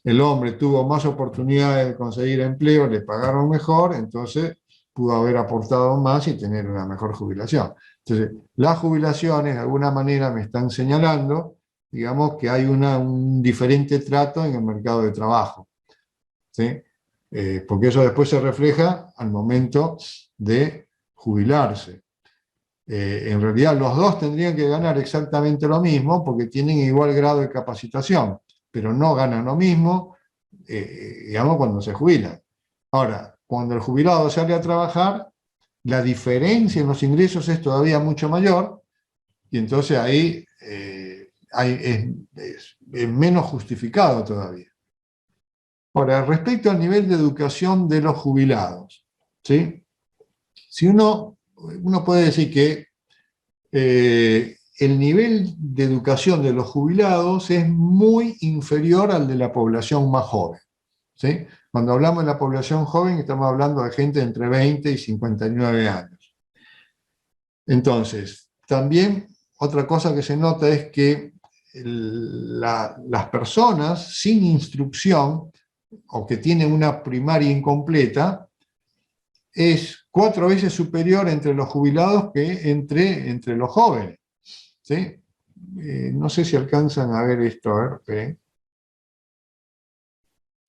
El hombre tuvo más oportunidades de conseguir empleo, le pagaron mejor, entonces pudo haber aportado más y tener una mejor jubilación. Entonces, las jubilaciones de alguna manera me están señalando, digamos, que hay un diferente trato en el mercado de trabajo, ¿sí? Porque eso después se refleja al momento de jubilarse. En realidad los dos tendrían que ganar exactamente lo mismo porque tienen igual grado de capacitación, pero no ganan lo mismo, digamos, cuando se jubilan. Ahora, cuando el jubilado sale a trabajar, la diferencia en los ingresos es todavía mucho mayor y entonces ahí es menos justificado todavía. Ahora, respecto al nivel de educación de los jubilados, ¿sí? Si uno puede decir que el nivel de educación de los jubilados es muy inferior al de la población más joven, ¿sí? Cuando hablamos de la población joven estamos hablando de gente entre 20 y 59 años. Entonces, también otra cosa que se nota es que las personas sin instrucción o que tienen una primaria incompleta es 4 veces superior entre los jubilados que entre los jóvenes, ¿sí? No sé si alcanzan a ver esto, a ver, esperen.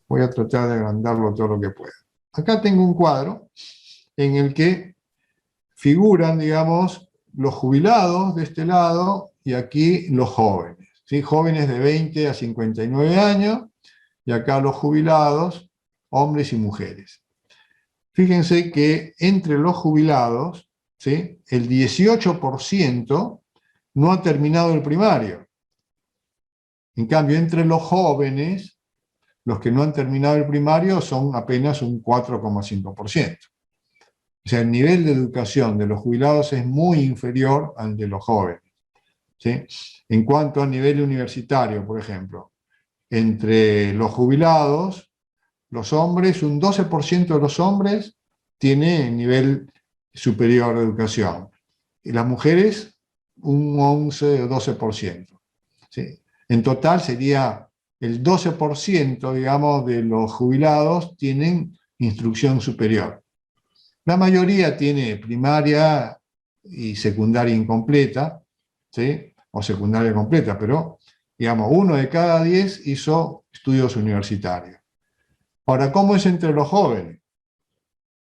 Voy a tratar de agrandarlo todo lo que pueda. Acá tengo un cuadro en el que figuran, digamos, los jubilados de este lado y aquí los jóvenes, ¿sí? Jóvenes de 20 a 59 años y acá los jubilados, hombres y mujeres. Fíjense que entre los jubilados, ¿sí?, el 18% no ha terminado el primario. En cambio, entre los jóvenes, los que no han terminado el primario son apenas un 4,5%. O sea, el nivel de educación de los jubilados es muy inferior al de los jóvenes, ¿sí? En cuanto al nivel universitario, por ejemplo, entre los jubilados, los hombres, un 12% de los hombres tiene nivel superior de educación. Y las mujeres, un 11 o 12%. ¿Sí? En total sería el 12%, digamos, de los jubilados tienen instrucción superior. La mayoría tiene primaria y secundaria incompleta, ¿sí?, o secundaria completa, pero, digamos, 1 de cada 10 hizo estudios universitarios. Ahora, ¿cómo es entre los jóvenes?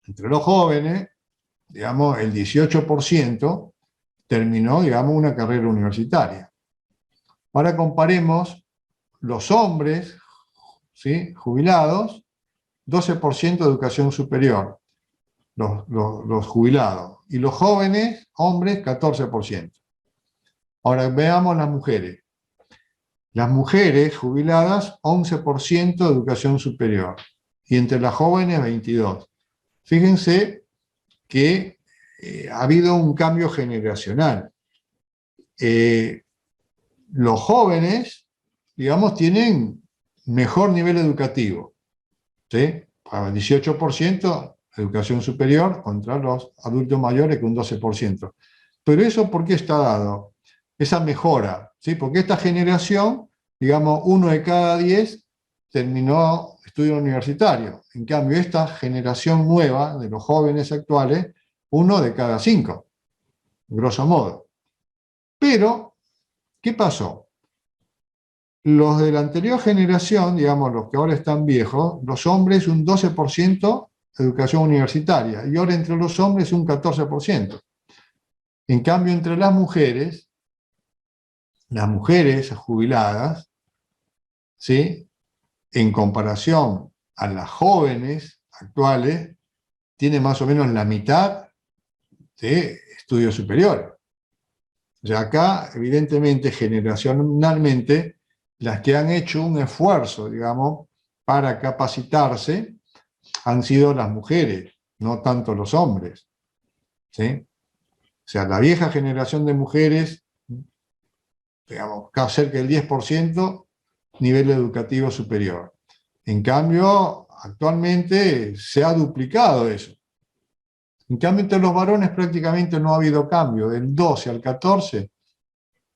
Entre los jóvenes, digamos, el 18% terminó, digamos, una carrera universitaria. Ahora comparemos los hombres, ¿sí?, jubilados, 12% de educación superior, los jubilados, y los jóvenes, hombres, 14%. Ahora veamos las mujeres. Las mujeres jubiladas, 11% de educación superior, y entre las jóvenes, 22%. Fíjense que ha habido un cambio generacional. los jóvenes, digamos, tienen mejor nivel educativo, ¿sí? Para el 18% educación superior contra los adultos mayores que un 12%. Pero eso, ¿por qué está dado? Esa mejora, ¿sí? Porque esta generación, digamos, 1 de cada 10 terminó estudio universitario. En cambio, esta generación nueva de los jóvenes actuales, 1 de cada 5, grosso modo. Pero, ¿qué pasó? Los de la anterior generación, digamos, los que ahora están viejos, los hombres un 12% educación universitaria, y ahora entre los hombres un 14%. En cambio, entre las mujeres jubiladas, ¿sí?, en comparación a las jóvenes actuales, tiene más o menos la mitad de estudios superiores. O sea, acá, evidentemente, generacionalmente, las que han hecho un esfuerzo, digamos, para capacitarse, han sido las mujeres, no tanto los hombres, ¿sí? O sea, la vieja generación de mujeres, digamos, cerca del 10%, nivel educativo superior. En cambio, actualmente se ha duplicado eso. En cambio, entre los varones prácticamente no ha habido cambio. Del 12 al 14,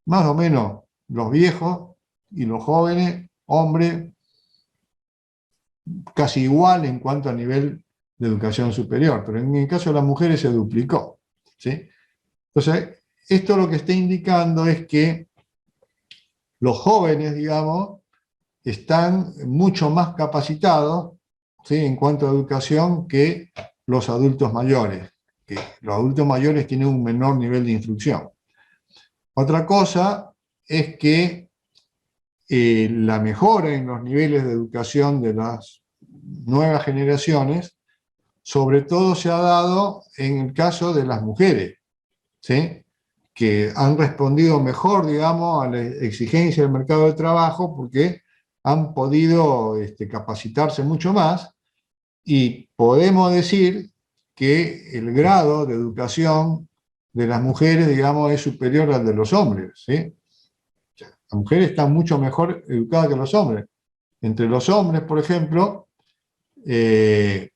más o menos los viejos y los jóvenes, hombres, casi igual en cuanto a nivel de educación superior, pero en el caso de las mujeres se duplicó, ¿sí? Entonces, esto lo que está indicando es que los jóvenes, digamos, están mucho más capacitados, ¿sí?, en cuanto a educación que los adultos mayores, que los adultos mayores tienen un menor nivel de instrucción. Otra cosa es que la mejora en los niveles de educación de las nuevas generaciones, sobre todo se ha dado en el caso de las mujeres, ¿sí?, que han respondido mejor, digamos, a la exigencia del mercado de trabajo porque han podido capacitarse mucho más, y podemos decir que el grado de educación de las mujeres, digamos, es superior al de los hombres, ¿sí? O sea, las mujeres están mucho mejor educadas que los hombres. Entre los hombres, por ejemplo, en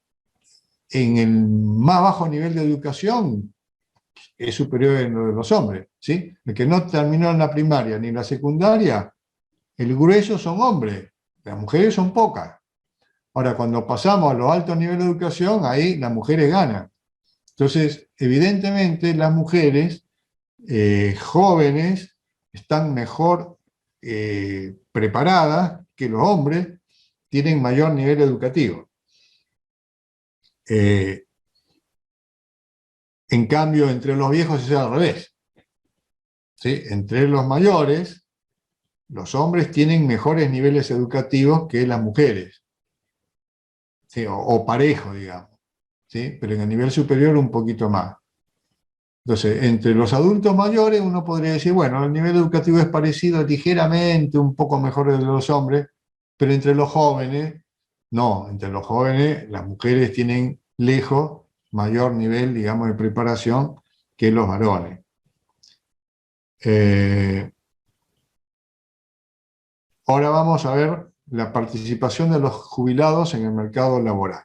el más bajo nivel de educación es superior a lo de los hombres, ¿sí? El que no terminó en la primaria ni en la secundaria, el grueso son hombres, las mujeres son pocas. Ahora, cuando pasamos a los altos niveles de educación, ahí las mujeres ganan. Entonces, evidentemente, las mujeres jóvenes están mejor preparadas que los hombres, tienen mayor nivel educativo. En cambio, entre los viejos es al revés, ¿sí? Entre los mayores, los hombres tienen mejores niveles educativos que las mujeres, ¿sí?, o parejo, digamos, ¿sí?, pero en el nivel superior un poquito más. Entonces, entre los adultos mayores uno podría decir, bueno, el nivel educativo es parecido ligeramente, un poco mejor de los hombres, pero entre los jóvenes, no, entre los jóvenes las mujeres tienen lejos mayor nivel, digamos, de preparación que los varones. Ahora vamos a ver la participación de los jubilados en el mercado laboral.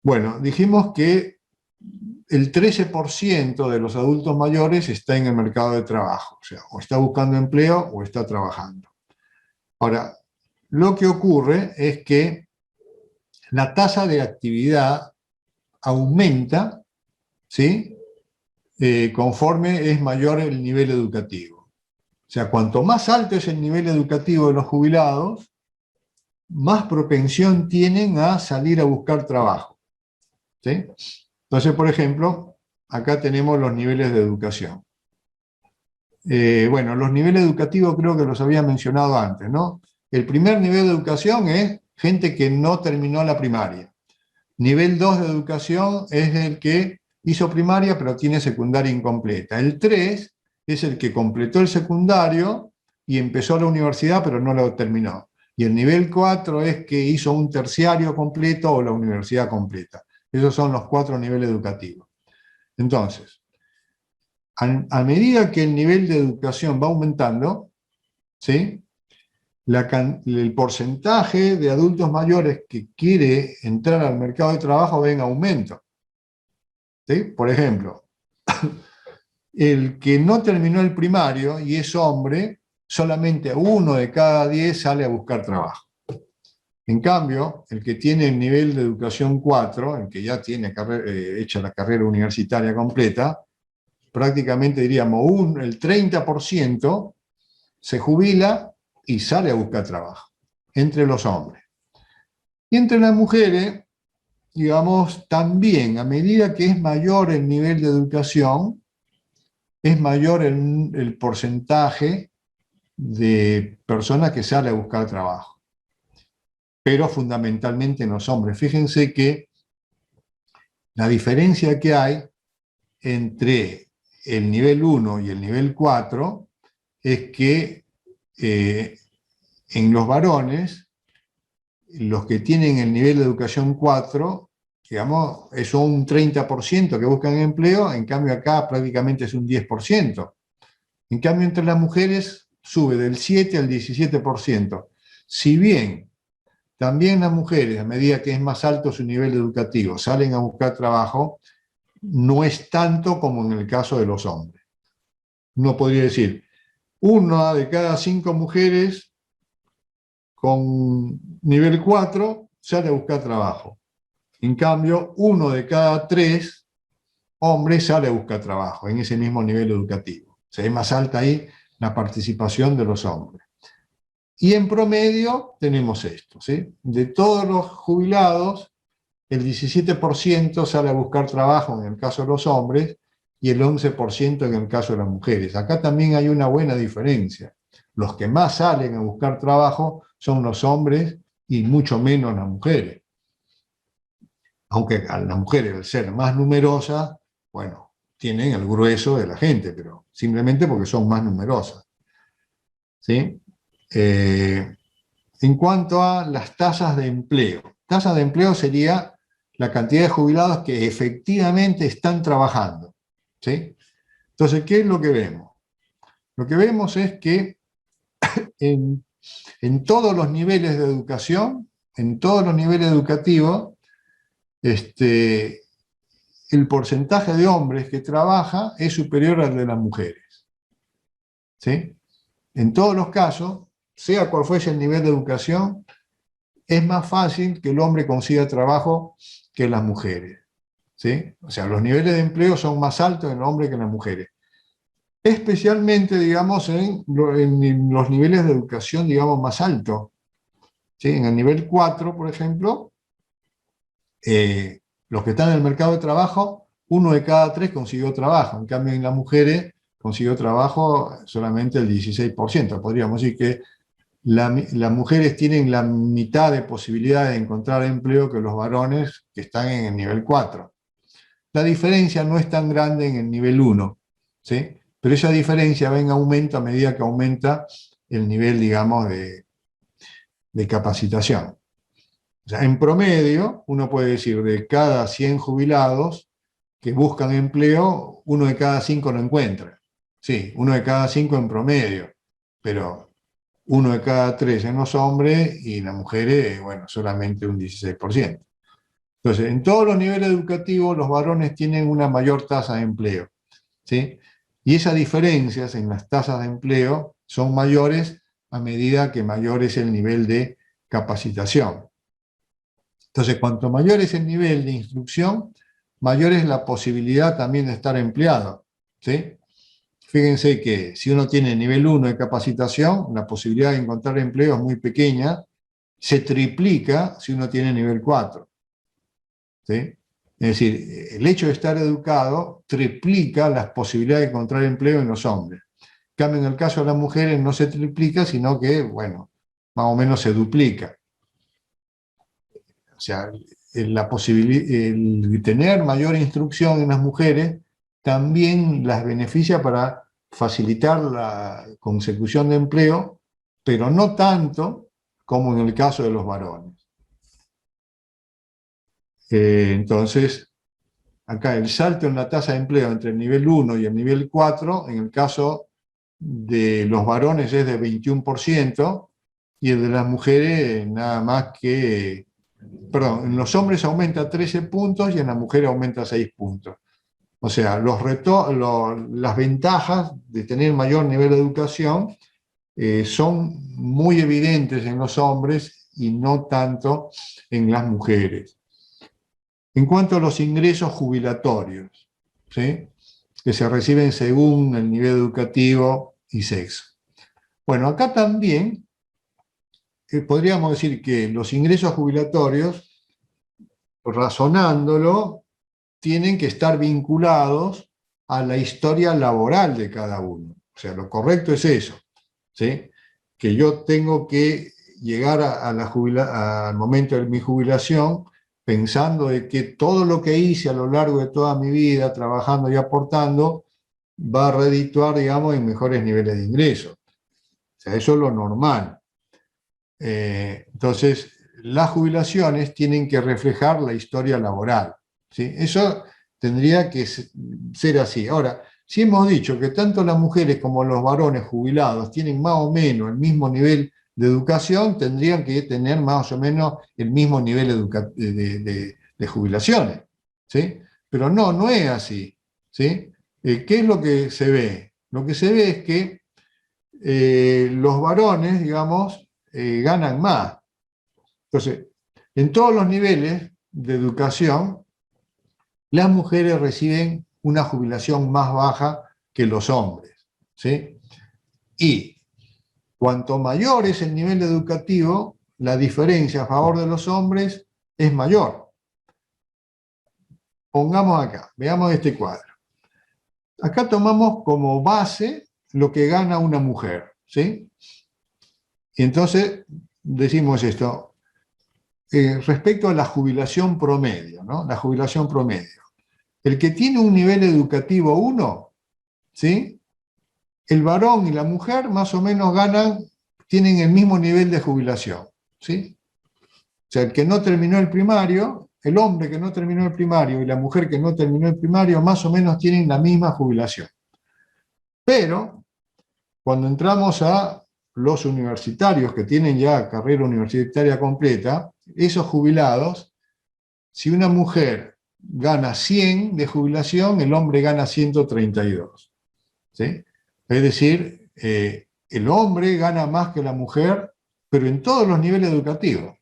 Bueno, dijimos que el 13% de los adultos mayores está en el mercado de trabajo, o sea, o está buscando empleo o está trabajando. Ahora, lo que ocurre es que la tasa de actividad aumenta, ¿sí?, conforme es mayor el nivel educativo. O sea, cuanto más alto es el nivel educativo de los jubilados, más propensión tienen a salir a buscar trabajo, ¿sí? Entonces, por ejemplo, acá tenemos los niveles de educación. Bueno, los niveles educativos creo que los había mencionado antes, ¿no? El primer nivel de educación es gente que no terminó la primaria. Nivel 2 de educación es el que hizo primaria pero tiene secundaria incompleta. El 3 es el que completó el secundario y empezó la universidad pero no lo terminó. Y el nivel 4 es que hizo un terciario completo o la universidad completa. Esos son los 4 niveles educativos. Entonces, a medida que el nivel de educación va aumentando, ¿sí? El porcentaje de adultos mayores que quiere entrar al mercado de trabajo va en aumento. ¿Sí? Por ejemplo, el que no terminó el primario y es hombre, solamente 1 de cada 10 sale a buscar trabajo. En cambio, el que tiene el nivel de educación 4, el que ya tiene hecha la carrera universitaria completa, prácticamente diríamos el 30% se jubila y sale a buscar trabajo, entre los hombres. Y entre las mujeres, digamos, también, a medida que es mayor el nivel de educación, es mayor el porcentaje de personas que sale a buscar trabajo. Pero fundamentalmente en los hombres. Fíjense que la diferencia que hay entre el nivel 1 y el nivel 4 es que en los varones, los que tienen el nivel de educación 4, digamos, es un 30% que buscan empleo, en cambio acá prácticamente es un 10%. En cambio entre las mujeres sube del 7 al 17%. Si bien también las mujeres, a medida que es más alto su nivel educativo, salen a buscar trabajo, no es tanto como en el caso de los hombres. Uno podría decir, 1 de cada 5 mujeres con nivel 4 sale a buscar trabajo. En cambio, 1 de cada 3 hombres sale a buscar trabajo en ese mismo nivel educativo. O sea, es más alta ahí la participación de los hombres. Y en promedio tenemos esto, ¿sí? De todos los jubilados, el 17% sale a buscar trabajo en el caso de los hombres y el 11% en el caso de las mujeres. Acá también hay una buena diferencia. Los que más salen a buscar trabajo son los hombres y mucho menos las mujeres. Aunque a las mujeres, al ser más numerosas, bueno, tienen el grueso de la gente, pero simplemente porque son más numerosas. ¿Sí? En cuanto a las tasas de empleo. Tasas de empleo sería la cantidad de jubilados que efectivamente están trabajando. ¿Sí? Entonces, ¿qué es lo que vemos? Lo que vemos es que en todos los niveles de educación, en todos los niveles educativos, el porcentaje de hombres que trabaja es superior al de las mujeres. ¿Sí? En todos los casos, sea cual fuese el nivel de educación, es más fácil que el hombre consiga trabajo que las mujeres. ¿Sí? O sea, los niveles de empleo son más altos en los hombres que en las mujeres. Especialmente, digamos, en los niveles de educación, digamos, más altos. ¿Sí? En el nivel 4, por ejemplo, los que están en el mercado de trabajo, 1 de cada 3 consiguió trabajo. En cambio, en las mujeres consiguió trabajo solamente el 16%. Podríamos decir que las mujeres tienen la mitad de posibilidades de encontrar empleo que los varones que están en el nivel 4. La diferencia no es tan grande en el nivel 1, ¿sí? Pero esa diferencia va en aumento a medida que aumenta el nivel, digamos, de capacitación. O sea, en promedio, uno puede decir, de cada 100 jubilados que buscan empleo, 1 de cada 5 lo encuentra. Sí, 1 de cada 5 en promedio, pero 1 de cada 3 en los hombres y en las mujeres, bueno, solamente un 16%. Entonces, en todos los niveles educativos, los varones tienen una mayor tasa de empleo, ¿sí? Y esas diferencias en las tasas de empleo son mayores a medida que mayor es el nivel de capacitación. Entonces, cuanto mayor es el nivel de instrucción, mayor es la posibilidad también de estar empleado, ¿sí? Fíjense que si uno tiene nivel 1 de capacitación, la posibilidad de encontrar empleo es muy pequeña, se triplica si uno tiene nivel 4. ¿Sí? Es decir, el hecho de estar educado triplica las posibilidades de encontrar empleo en los hombres. En cambio, en el caso de las mujeres no se triplica, sino que, bueno, más o menos se duplica. O sea, el tener mayor instrucción en las mujeres también las beneficia para facilitar la consecución de empleo, pero no tanto como en el caso de los varones. Entonces, acá el salto en la tasa de empleo entre el nivel 1 y el nivel 4, en el caso de los varones es de 21%, y el de las mujeres nada más que, perdón, en los hombres aumenta 13 puntos y en las mujeres aumenta 6 puntos. O sea, las ventajas de tener mayor nivel de educación son muy evidentes en los hombres y no tanto en las mujeres. En cuanto a los ingresos jubilatorios, ¿sí?, que se reciben según el nivel educativo y sexo. Bueno, acá también podríamos decir que los ingresos jubilatorios, razonándolo, tienen que estar vinculados a la historia laboral de cada uno. O sea, lo correcto es eso, ¿sí?, que yo tengo que llegar al momento de mi jubilación pensando de que todo lo que hice a lo largo de toda mi vida, trabajando y aportando, va a redituar, digamos, en mejores niveles de ingreso. O sea, eso es lo normal. Entonces, las jubilaciones tienen que reflejar la historia laboral, ¿sí? Eso tendría que ser así. Ahora, si hemos dicho que tanto las mujeres como los varones jubilados tienen más o menos el mismo nivel de educación, tendrían que tener más o menos el mismo nivel de jubilaciones, ¿sí? Pero no es así, ¿sí? ¿Qué es lo que se ve? Lo que se ve es que los varones, digamos, ganan más. Entonces, en todos los niveles de educación, las mujeres reciben una jubilación más baja que los hombres, ¿sí? Y cuanto mayor es el nivel educativo, la diferencia a favor de los hombres es mayor. Pongamos acá, veamos este cuadro. Acá tomamos como base lo que gana una mujer, ¿sí? Y entonces decimos esto, respecto a la jubilación promedio, ¿no? La jubilación promedio. El que tiene un nivel educativo 1, ¿sí?, el varón y la mujer más o menos tienen el mismo nivel de jubilación, ¿sí? O sea, el que no terminó el primario, el hombre que no terminó el primario y la mujer que no terminó el primario, más o menos tienen la misma jubilación. Pero, cuando entramos a los universitarios que tienen ya carrera universitaria completa, esos jubilados, si una mujer gana 100 de jubilación, el hombre gana 132, ¿sí? Es decir, el hombre gana más que la mujer, pero en todos los niveles educativos,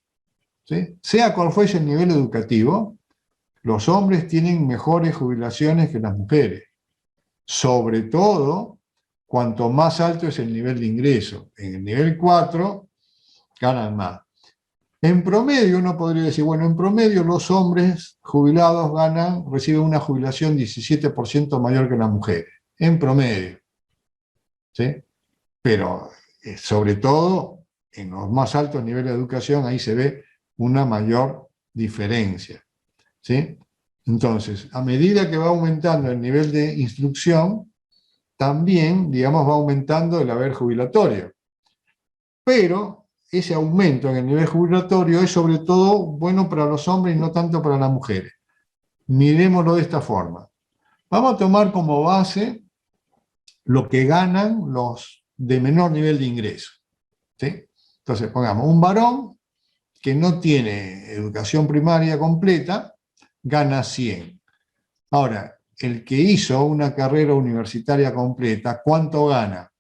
¿sí? Sea cual fuese el nivel educativo, los hombres tienen mejores jubilaciones que las mujeres, sobre todo cuanto más alto es el nivel de ingreso. En el nivel 4 ganan más. En promedio, uno podría decir, bueno, en promedio los hombres jubilados reciben una jubilación 17% mayor que las mujeres, en promedio, ¿sí? Pero sobre todo en los más altos niveles de educación, ahí se ve una mayor diferencia, ¿sí? Entonces, a medida que va aumentando el nivel de instrucción, también, digamos, va aumentando el haber jubilatorio. Pero ese aumento en el nivel jubilatorio es sobre todo bueno para los hombres y no tanto para las mujeres. Miremoslo de esta forma. Vamos a tomar como base lo que ganan los de menor nivel de ingreso, ¿sí? Entonces, pongamos, un varón que no tiene educación primaria completa, gana 100. Ahora, el que hizo una carrera universitaria completa, ¿cuánto gana?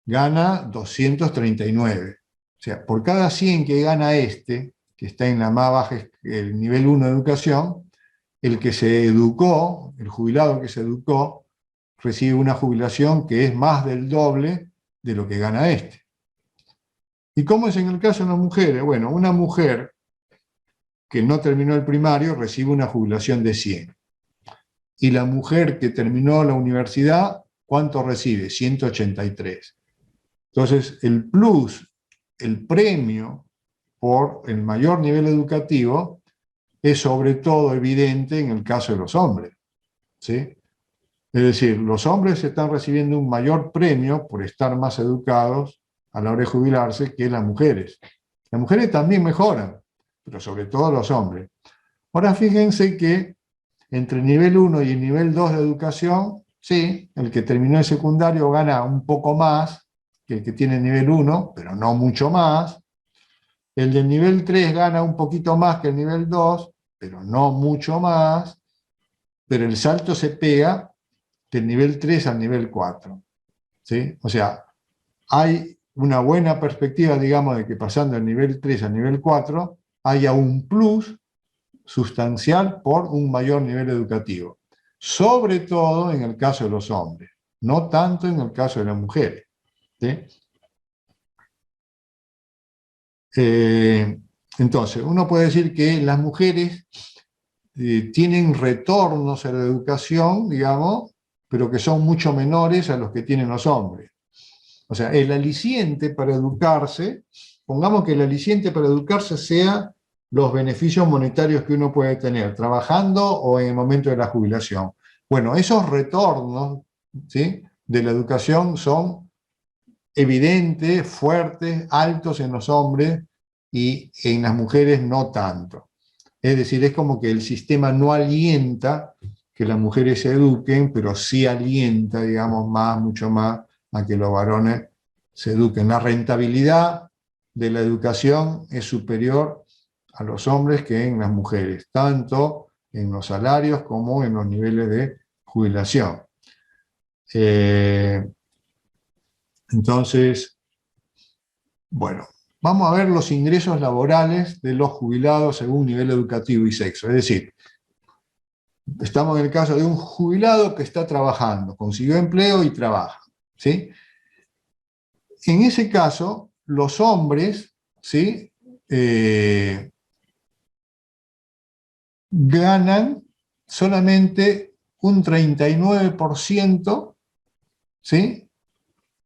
Gana 239. O sea, por cada 100 que gana que está en la más baja, el nivel 1 de educación, el que se educó, el jubilado que se educó, recibe una jubilación que es más del doble de lo que gana este. ¿Y cómo es en el caso de las mujeres? Bueno, una mujer que no terminó el primario recibe una jubilación de 100. Y la mujer que terminó la universidad, ¿cuánto recibe? 183. Entonces, el plus, el premio por el mayor nivel educativo es sobre todo evidente en el caso de los hombres, ¿sí? Es decir, los hombres están recibiendo un mayor premio por estar más educados a la hora de jubilarse que las mujeres. Las mujeres también mejoran, pero sobre todo los hombres. Ahora fíjense que entre nivel 1 y el nivel 2 de educación, sí, el que terminó el secundario gana un poco más que el que tiene nivel 1, pero no mucho más. El del nivel 3 gana un poquito más que el nivel 2, pero no mucho más. Pero el salto se pega del nivel 3 al nivel 4. ¿Sí? O sea, hay una buena perspectiva, digamos, de que pasando del nivel 3 al nivel 4 haya un plus sustancial por un mayor nivel educativo. Sobre todo en el caso de los hombres, no tanto en el caso de las mujeres. ¿Sí? Entonces, uno puede decir que las mujeres tienen retornos a la educación, digamos, pero que son mucho menores a los que tienen los hombres. O sea, el aliciente para educarse, pongamos que el aliciente para educarse sea los beneficios monetarios que uno puede tener, trabajando o en el momento de la jubilación. Bueno, esos retornos, ¿sí?, de la educación son evidentes, fuertes, altos en los hombres y en las mujeres no tanto. Es decir, es como que el sistema no alienta que las mujeres se eduquen, pero sí alienta, digamos, mucho más a que los varones se eduquen. La rentabilidad de la educación es superior a los hombres que en las mujeres, tanto en los salarios como en los niveles de jubilación. Entonces, bueno, vamos a ver los ingresos laborales de los jubilados según nivel educativo y sexo. Es decir, estamos en el caso de un jubilado que está trabajando, consiguió empleo y trabaja, ¿sí? En ese caso, los hombres, ¿sí?, ganan solamente un 39%, ¿sí?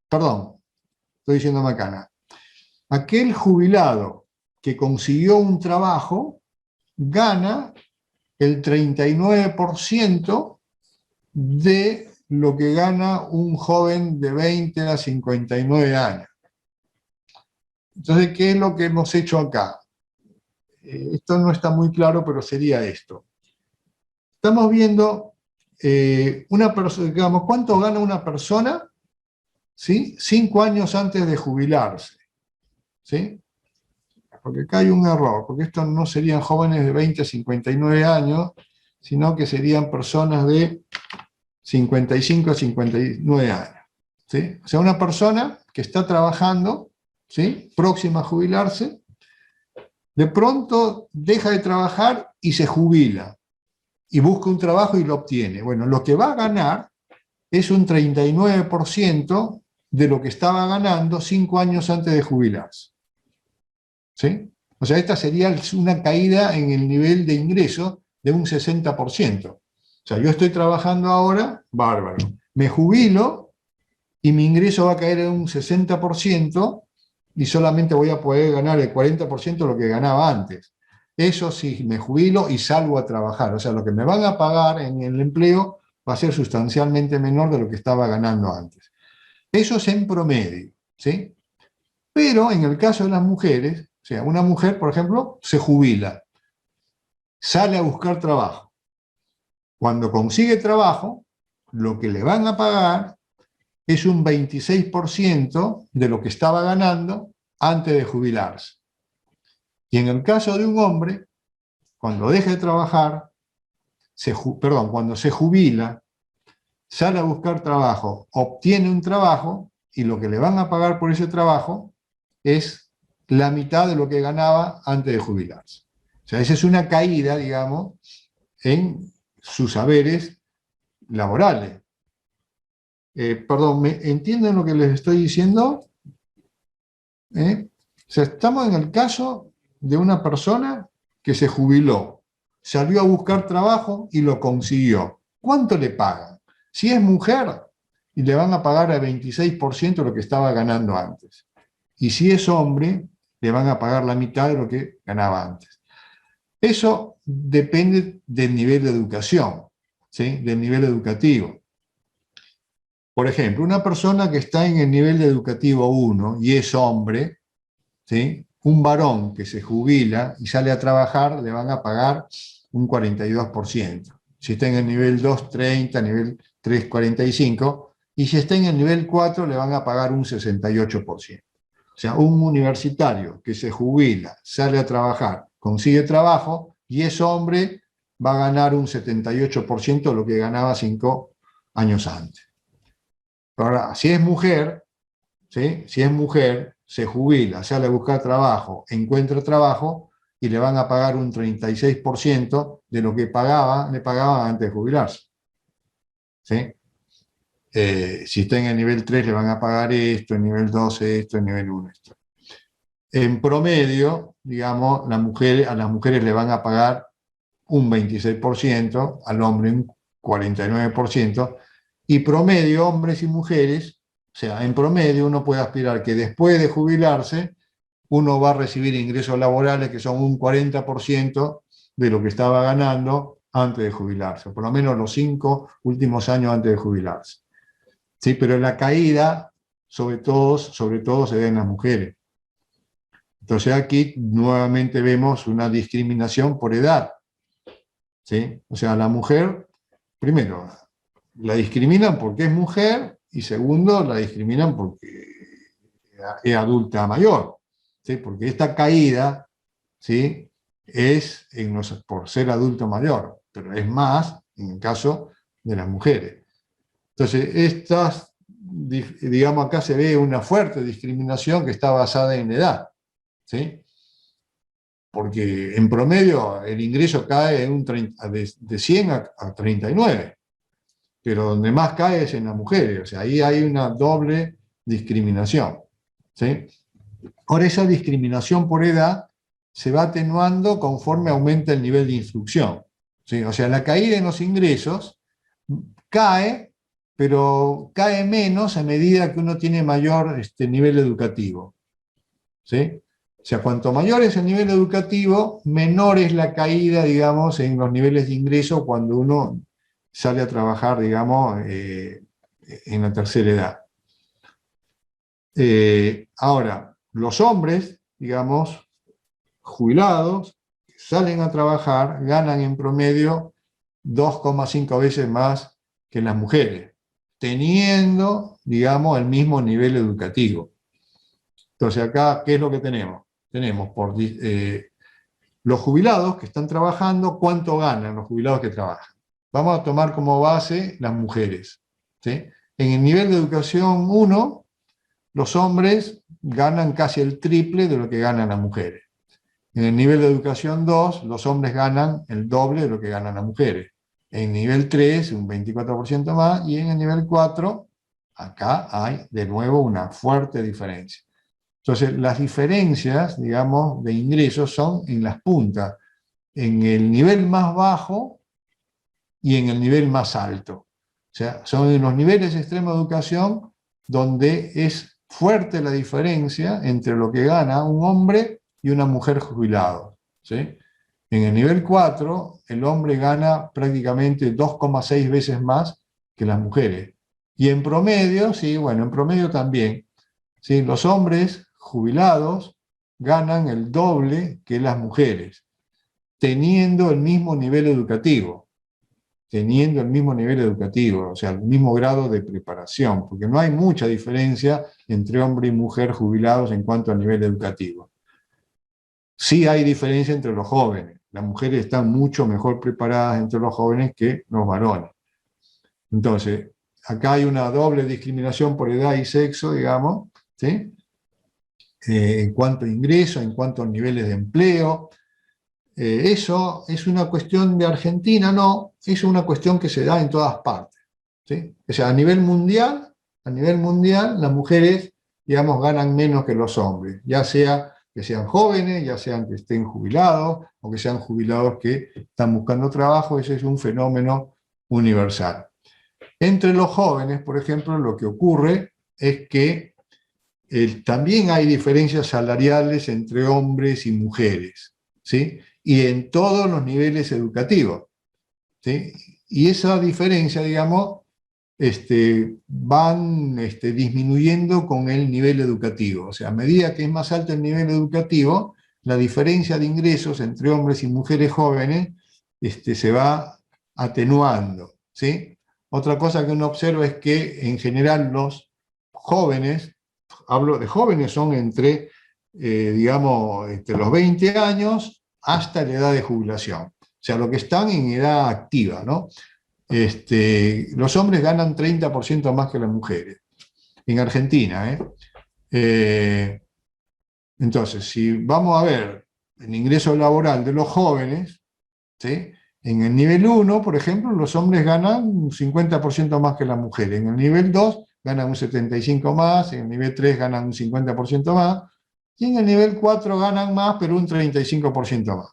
Perdón, estoy diciendo macana. Aquel jubilado que consiguió un trabajo gana el 39% de lo que gana un joven de 20 a 59 años. Entonces, ¿qué es lo que hemos hecho acá? Esto no está muy claro, pero sería esto. Estamos viendo una persona, digamos, ¿cuánto gana una persona? ¿Sí? 5 años antes de jubilarse. ¿Sí? Porque acá hay un error, porque estos no serían jóvenes de 20 a 59 años, sino que serían personas de 55 a 59 años. ¿Sí? O sea, una persona que está trabajando, ¿sí?, próxima a jubilarse, de pronto deja de trabajar y se jubila, y busca un trabajo y lo obtiene. Bueno, lo que va a ganar es un 39% de lo que estaba ganando 5 años antes de jubilarse. ¿Sí? O sea, esta sería una caída en el nivel de ingreso de un 60%. O sea, yo estoy trabajando ahora, bárbaro. Me jubilo y mi ingreso va a caer en un 60% y solamente voy a poder ganar el 40% de lo que ganaba antes. Eso sí, me jubilo y salgo a trabajar. O sea, lo que me van a pagar en el empleo va a ser sustancialmente menor de lo que estaba ganando antes. Eso es en promedio, ¿sí? Pero en el caso de las mujeres, o sea, una mujer, por ejemplo, se jubila, sale a buscar trabajo. Cuando consigue trabajo, lo que le van a pagar es un 26% de lo que estaba ganando antes de jubilarse. Y en el caso de un hombre, cuando deja de trabajar, cuando se jubila, sale a buscar trabajo, obtiene un trabajo y lo que le van a pagar por ese trabajo es la mitad de lo que ganaba antes de jubilarse. O sea, esa es una caída, digamos, en sus saberes laborales. Perdón, ¿entienden lo que les estoy diciendo? O sea, estamos en el caso de una persona que se jubiló, salió a buscar trabajo y lo consiguió. ¿Cuánto le pagan? Si es mujer, y le van a pagar al 26% de lo que estaba ganando antes. Y si es hombre, le van a pagar la mitad de lo que ganaba antes. Eso depende del nivel de educación, ¿sí?, del nivel educativo. Por ejemplo, una persona que está en el nivel educativo 1 y es hombre, ¿sí?, un varón que se jubila y sale a trabajar, le van a pagar un 42%. Si está en el nivel 2, 30, nivel 3, 45, y si está en el nivel 4 le van a pagar un 68%. O sea, un universitario que se jubila, sale a trabajar, consigue trabajo, y ese hombre va a ganar un 78% de lo que ganaba 5 años antes. Ahora, si es mujer, ¿sí? Si es mujer, se jubila, sale a buscar trabajo, encuentra trabajo y le van a pagar un 36% de lo que le pagaban antes de jubilarse. ¿Sí? Si está en el nivel 3 le van a pagar esto, en nivel 2 esto, en nivel 1 esto. En promedio, digamos, a las mujeres le van a pagar un 26%, al hombre un 49%, y promedio, hombres y mujeres, o sea, en promedio uno puede aspirar que después de jubilarse, uno va a recibir ingresos laborales que son un 40% de lo que estaba ganando antes de jubilarse, por lo menos los 5 últimos años antes de jubilarse. ¿Sí? Pero la caída, sobre todo se ve en las mujeres. Entonces aquí nuevamente vemos una discriminación por edad. ¿Sí? O sea, la mujer, primero, la discriminan porque es mujer, y segundo, la discriminan porque es adulta mayor. ¿Sí? Porque esta caída, ¿sí? Es por ser adulto mayor, pero es más en el caso de las mujeres. Entonces, digamos, acá se ve una fuerte discriminación que está basada en la edad. ¿Sí? Porque en promedio el ingreso cae de 100 a 39, pero donde más cae es en las mujeres, o sea, ahí hay una doble discriminación. ¿Sí? Ahora, esa discriminación por edad se va atenuando conforme aumenta el nivel de instrucción. ¿Sí? O sea, la caída en los ingresos cae, pero cae menos a medida que uno tiene mayor nivel educativo. ¿Sí? O sea, cuanto mayor es el nivel educativo, menor es la caída, digamos, en los niveles de ingreso cuando uno sale a trabajar, digamos, en la tercera edad. Ahora, los hombres, digamos, jubilados, salen a trabajar, ganan en promedio 2,5 veces más que las mujeres, teniendo, digamos, el mismo nivel educativo. Entonces acá, ¿qué es lo que tenemos? Tenemos los jubilados que están trabajando, ¿cuánto ganan los jubilados que trabajan? Vamos a tomar como base las mujeres. ¿Sí? En el nivel de educación 1, los hombres ganan casi el triple de lo que ganan las mujeres. En el nivel de educación 2, los hombres ganan el doble de lo que ganan las mujeres. En el nivel 3, un 24% más, y en el nivel 4, acá hay de nuevo una fuerte diferencia. Entonces, las diferencias, digamos, de ingresos son en las puntas, en el nivel más bajo y en el nivel más alto. O sea, son en los niveles de extrema educación donde es fuerte la diferencia entre lo que gana un hombre y una mujer jubilado. ¿Sí? En el nivel 4, el hombre gana prácticamente 2,6 veces más que las mujeres. Y en promedio, sí, bueno, en promedio también, ¿sí? Los hombres jubilados ganan el doble que las mujeres, teniendo el mismo nivel educativo. Teniendo el mismo nivel educativo, o sea, el mismo grado de preparación, porque no hay mucha diferencia entre hombre y mujer jubilados en cuanto al nivel educativo. Sí hay diferencia entre los jóvenes. Las mujeres están mucho mejor preparadas entre los jóvenes que los varones. Entonces, acá hay una doble discriminación por edad y sexo, digamos, ¿sí? En cuanto a ingreso, en cuanto a niveles de empleo. Eso es una cuestión de Argentina, no, es una cuestión que se da en todas partes. ¿Sí? O sea, a nivel mundial, las mujeres, digamos, ganan menos que los hombres, ya sea que sean jóvenes, ya sean que estén jubilados, o que sean jubilados que están buscando trabajo. Ese es un fenómeno universal. Entre los jóvenes, por ejemplo, lo que ocurre es que también hay diferencias salariales entre hombres y mujeres, ¿sí? Y en todos los niveles educativos. ¿Sí? Y esa diferencia, digamos, van disminuyendo con el nivel educativo. O sea, a medida que es más alto el nivel educativo, la diferencia de ingresos entre hombres y mujeres jóvenes se va atenuando, ¿sí? Otra cosa que uno observa es que en general los jóvenes, hablo de jóvenes, son entre, digamos, los 20 años hasta la edad de jubilación. O sea, los que están en edad activa, ¿no? Los hombres ganan 30% más que las mujeres. En Argentina, entonces, si vamos a ver el ingreso laboral de los jóvenes, ¿sí? En el nivel 1, por ejemplo, los hombres ganan un 50% más que las mujeres. En el nivel 2 ganan un 75% más, en el nivel 3 ganan un 50% más, y en el nivel 4 ganan más, pero un 35% más.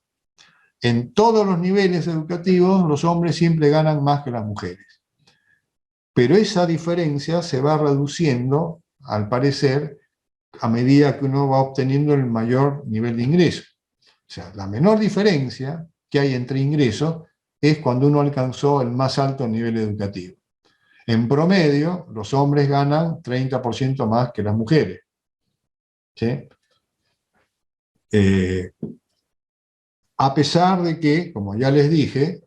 En todos los niveles educativos, los hombres siempre ganan más que las mujeres. Pero esa diferencia se va reduciendo, al parecer, a medida que uno va obteniendo el mayor nivel de ingreso. O sea, la menor diferencia que hay entre ingresos es cuando uno alcanzó el más alto nivel educativo. En promedio, los hombres ganan 30% más que las mujeres. ¿Sí? A pesar de que, como ya les dije,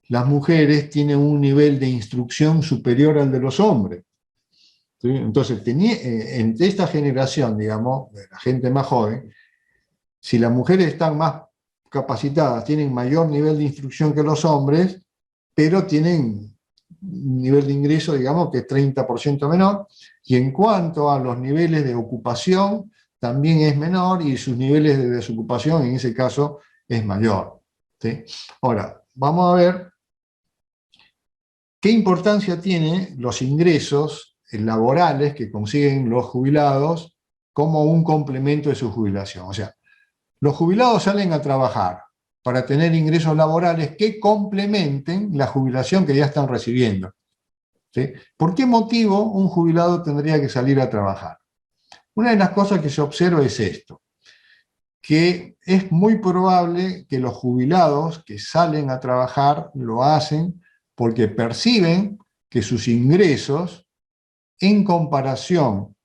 las mujeres tienen un nivel de instrucción superior al de los hombres. ¿Sí? Entonces, entre esta generación, digamos, de la gente más joven, si las mujeres están más capacitadas, tienen mayor nivel de instrucción que los hombres, pero tienen un nivel de ingreso, digamos, que es 30% menor, y en cuanto a los niveles de ocupación, también es menor, y sus niveles de desocupación, en ese caso, es mayor. ¿Sí? Ahora, vamos a ver qué importancia tienen los ingresos laborales que consiguen los jubilados como un complemento de su jubilación. O sea, los jubilados salen a trabajar para tener ingresos laborales que complementen la jubilación que ya están recibiendo. ¿Sí? ¿Por qué motivo un jubilado tendría que salir a trabajar? Una de las cosas que se observa es esto, que es muy probable que los jubilados que salen a trabajar lo hacen porque perciben que sus ingresos, en comparación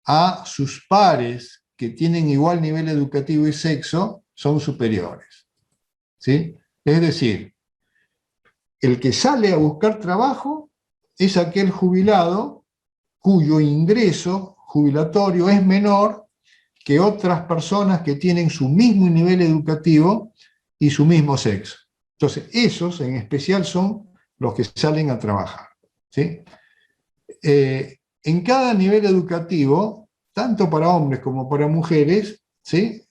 a sus pares que tienen igual nivel educativo y sexo, son superiores. ¿Sí? Es decir, el que sale a buscar trabajo es aquel jubilado cuyo ingreso jubilatorio es menor que otras personas que tienen su mismo nivel educativo y su mismo sexo. Entonces, esos en especial son los que salen a trabajar. ¿Sí? En cada nivel educativo, tanto para hombres como para mujeres, ¿sí?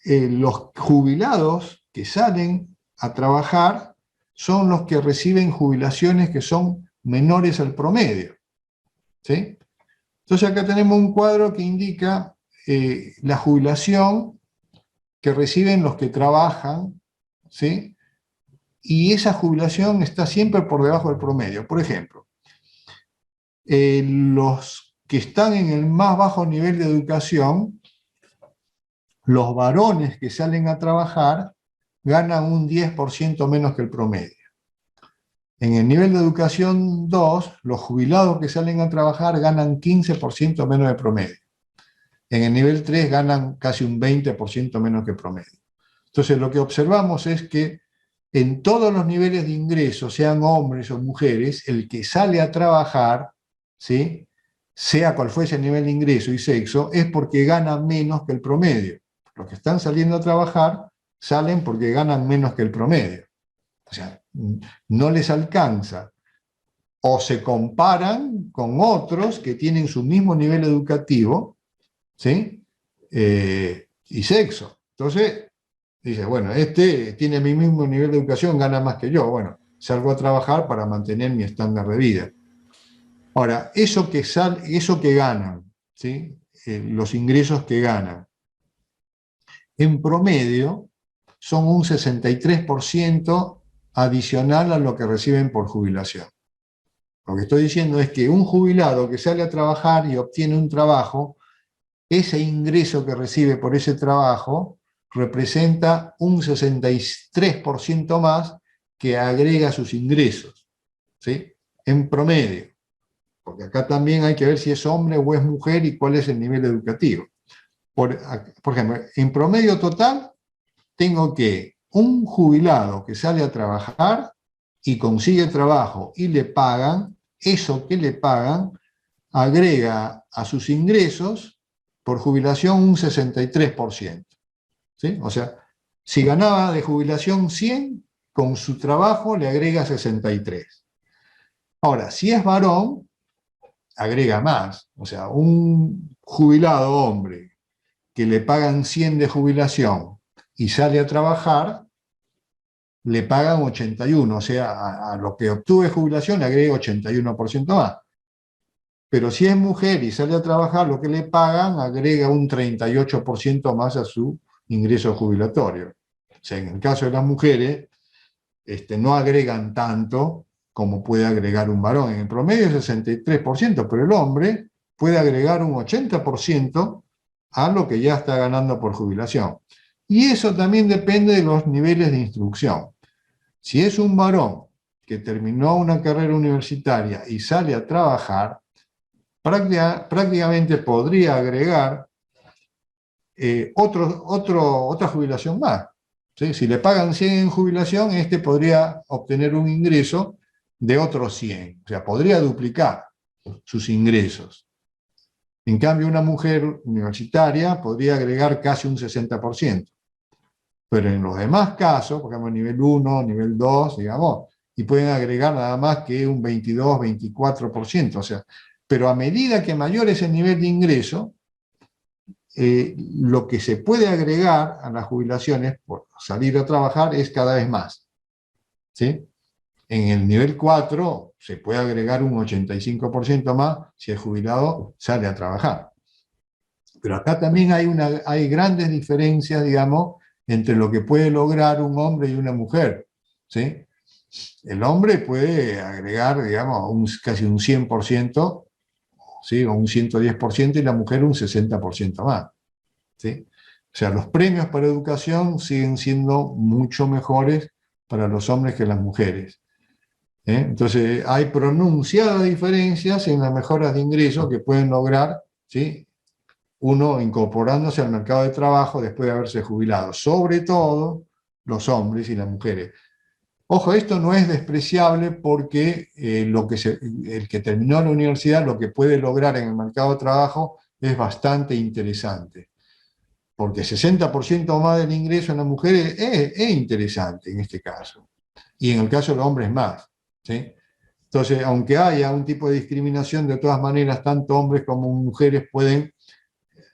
Los jubilados que salen a trabajar son los que reciben jubilaciones que son menores al promedio. ¿Sí? Entonces acá tenemos un cuadro que indica la jubilación que reciben los que trabajan, ¿sí? Y esa jubilación está siempre por debajo del promedio. Por ejemplo, los que están en el más bajo nivel de educación, los varones que salen a trabajar ganan un 10% menos que el promedio. En el nivel de educación 2, los jubilados que salen a trabajar ganan 15% menos de promedio. En el nivel 3 ganan casi un 20% menos que el promedio. Entonces lo que observamos es que en todos los niveles de ingreso, sean hombres o mujeres, el que sale a trabajar, ¿sí? Sea cual fuese el nivel de ingreso y sexo, es porque gana menos que el promedio. Los que están saliendo a trabajar salen porque ganan menos que el promedio. O sea, no les alcanza. O se comparan con otros que tienen su mismo nivel educativo, ¿sí? Y sexo. Entonces, dice, bueno, este tiene mi mismo nivel de educación, gana más que yo. Bueno, salgo a trabajar para mantener mi estándar de vida. Ahora, eso que ganan, ¿sí? Los ingresos que ganan, en promedio son un 63% adicional a lo que reciben por jubilación. Lo que estoy diciendo es que un jubilado que sale a trabajar y obtiene un trabajo, ese ingreso que recibe por ese trabajo representa un 63% más que agrega a sus ingresos, ¿sí? En promedio. Porque acá también hay que ver si es hombre o es mujer y cuál es el nivel educativo. Por ejemplo, en promedio total, tengo que un jubilado que sale a trabajar y consigue trabajo y le pagan, eso que le pagan agrega a sus ingresos por jubilación un 63%. ¿Sí? O sea, si ganaba de jubilación 100, con su trabajo le agrega 63. Ahora, si es varón, agrega más. O sea, un jubilado hombre que le pagan 100 de jubilación y sale a trabajar, le pagan 81, o sea, a lo que obtuve jubilación le agrega 81% más. Pero si es mujer y sale a trabajar, lo que le pagan agrega un 38% más a su ingreso jubilatorio. O sea, en el caso de las mujeres, no agregan tanto como puede agregar un varón. En el promedio es 63%, pero el hombre puede agregar un 80% a lo que ya está ganando por jubilación. Y eso también depende de los niveles de instrucción. Si es un varón que terminó una carrera universitaria y sale a trabajar, prácticamente podría agregar otra jubilación más. ¿Sí? Si le pagan 100 en jubilación, podría obtener un ingreso de otros 100. O sea, podría duplicar sus ingresos. En cambio, una mujer universitaria podría agregar casi un 60%. Pero en los demás casos, por ejemplo, nivel 1, nivel 2, digamos, y pueden agregar nada más que un 22, 24%. O sea, pero a medida que mayor es el nivel de ingreso, lo que se puede agregar a las jubilaciones por salir a trabajar es cada vez más. ¿Sí? En el nivel 4 se puede agregar un 85% más si el jubilado sale a trabajar. Pero acá también hay grandes diferencias, digamos, entre lo que puede lograr un hombre y una mujer. ¿Sí? El hombre puede agregar, digamos, casi un 100%, ¿sí? O un 110%, y la mujer un 60% más. ¿Sí? O sea, los premios para educación siguen siendo mucho mejores para los hombres que las mujeres. Entonces, hay pronunciadas diferencias en las mejoras de ingresos que pueden lograr, ¿sí?, uno incorporándose al mercado de trabajo después de haberse jubilado, sobre todo los hombres y las mujeres. Ojo, esto no es despreciable porque el que terminó la universidad lo que puede lograr en el mercado de trabajo es bastante interesante. Porque 60% más del ingreso en las mujeres es interesante en este caso. Y en el caso de los hombres más. ¿Sí? Entonces, aunque haya un tipo de discriminación, de todas maneras, tanto hombres como mujeres pueden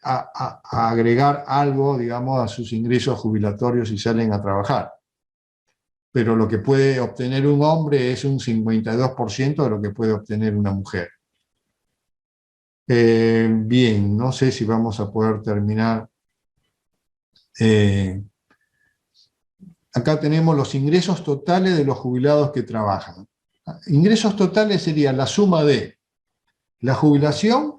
agregar algo, digamos, a sus ingresos jubilatorios si salen a trabajar. Pero lo que puede obtener un hombre es un 52% de lo que puede obtener una mujer. Bien, no sé si vamos a poder terminar. Acá tenemos los ingresos totales de los jubilados que trabajan. Ingresos totales sería la suma de la jubilación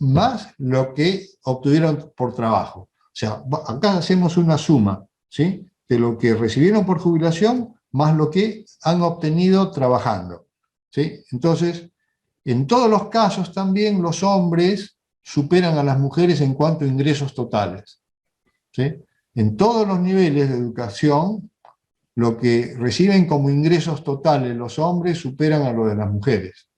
más lo que obtuvieron por trabajo. O sea, acá hacemos una suma, ¿sí?, de lo que recibieron por jubilación más lo que han obtenido trabajando. ¿Sí? Entonces, en todos los casos también los hombres superan a las mujeres en cuanto a ingresos totales. ¿Sí? En todos los niveles de educación, lo que reciben como ingresos totales los hombres superan a lo de las mujeres.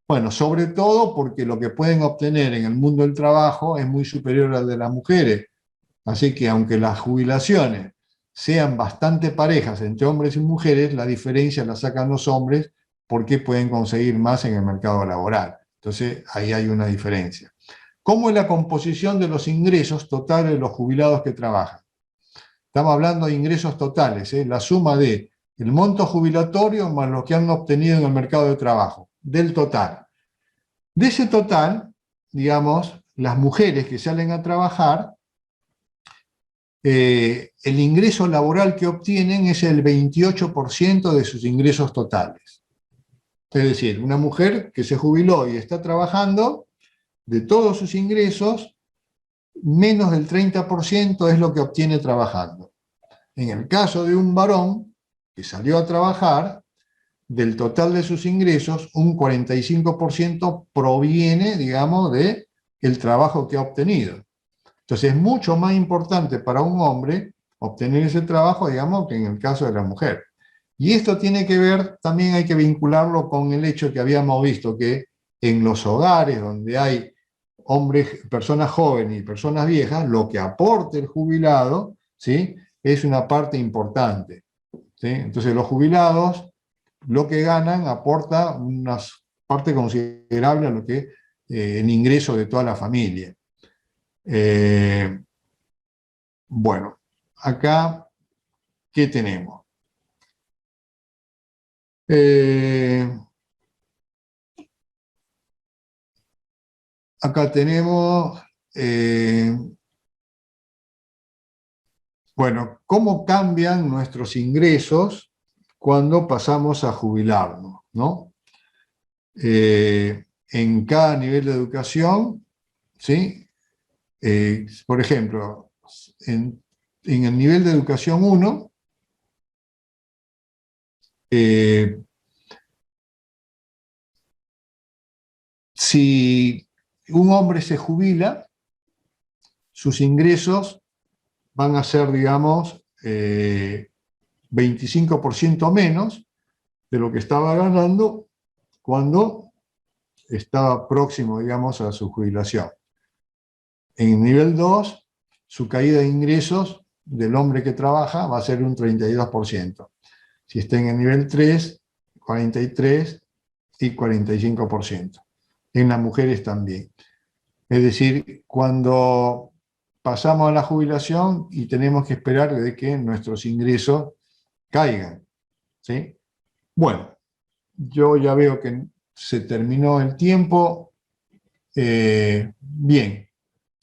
Bueno, sobre todo porque lo que pueden obtener en el mundo del trabajo es muy superior al de las mujeres. Así que aunque las jubilaciones sean bastante parejas entre hombres y mujeres, la diferencia la sacan los hombres porque pueden conseguir más en el mercado laboral. Entonces, ahí hay una diferencia. ¿Cómo es la composición de los ingresos totales de los jubilados que trabajan? Estamos hablando de ingresos totales, la suma de el monto jubilatorio más lo que han obtenido en el mercado de trabajo, del total. De ese total, digamos, las mujeres que salen a trabajar, el ingreso laboral que obtienen es el 28% de sus ingresos totales. Es decir, una mujer que se jubiló y está trabajando, de todos sus ingresos, menos del 30% es lo que obtiene trabajando. En el caso de un varón que salió a trabajar, del total de sus ingresos, un 45% proviene, digamos, del trabajo que ha obtenido. Entonces es mucho más importante para un hombre obtener ese trabajo, digamos, que en el caso de la mujer. Y esto tiene que ver, también hay que vincularlo con el hecho que habíamos visto que en los hogares donde hay hombres, personas jóvenes y personas viejas, lo que aporte el jubilado, ¿sí?, es una parte importante, ¿sí? Entonces los jubilados, lo que ganan aporta una parte considerable a lo que el ingreso de toda la familia. Bueno, acá, ¿qué tenemos? Acá tenemos, bueno, cómo cambian nuestros ingresos cuando pasamos a jubilarnos, ¿no? En cada nivel de educación, ¿sí? Por ejemplo, en el nivel de educación 1, si un hombre se jubila, sus ingresos van a ser, digamos, 25% menos de lo que estaba ganando cuando estaba próximo, digamos, a su jubilación. En el nivel 2, su caída de ingresos del hombre que trabaja va a ser un 32%. Si está en el nivel 3, 43% y 45%. En las mujeres también. Es decir, cuando pasamos a la jubilación y tenemos que esperar de que nuestros ingresos caigan, ¿sí? Bueno, yo ya veo que se terminó el tiempo. Bien,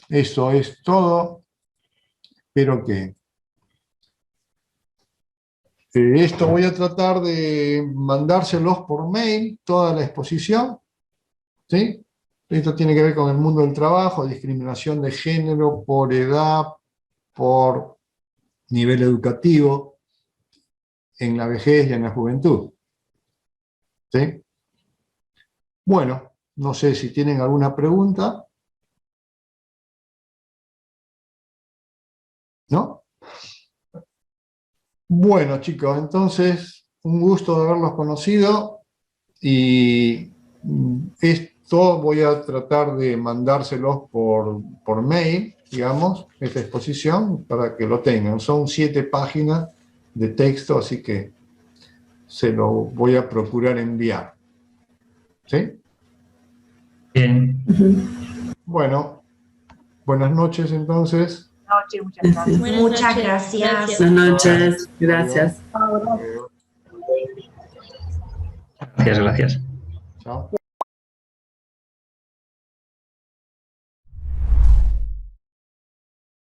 eso es todo. Espero que... esto voy a tratar de mandárselos por mail, toda la exposición, ¿sí? Esto tiene que ver con el mundo del trabajo, discriminación de género, por edad, por nivel educativo, en la vejez y en la juventud, ¿sí? Bueno, no sé si tienen alguna pregunta. ¿No? Bueno, chicos, entonces, un gusto de haberlos conocido y esto voy a tratar de mandárselos por mail, digamos, esta exposición, para que lo tengan. Son 7 páginas de texto, así que se lo voy a procurar enviar. ¿Sí? Bien. Bueno, buenas noches entonces. Muchas gracias. Buenas noches, gracias. Gracias, gracias. Chao.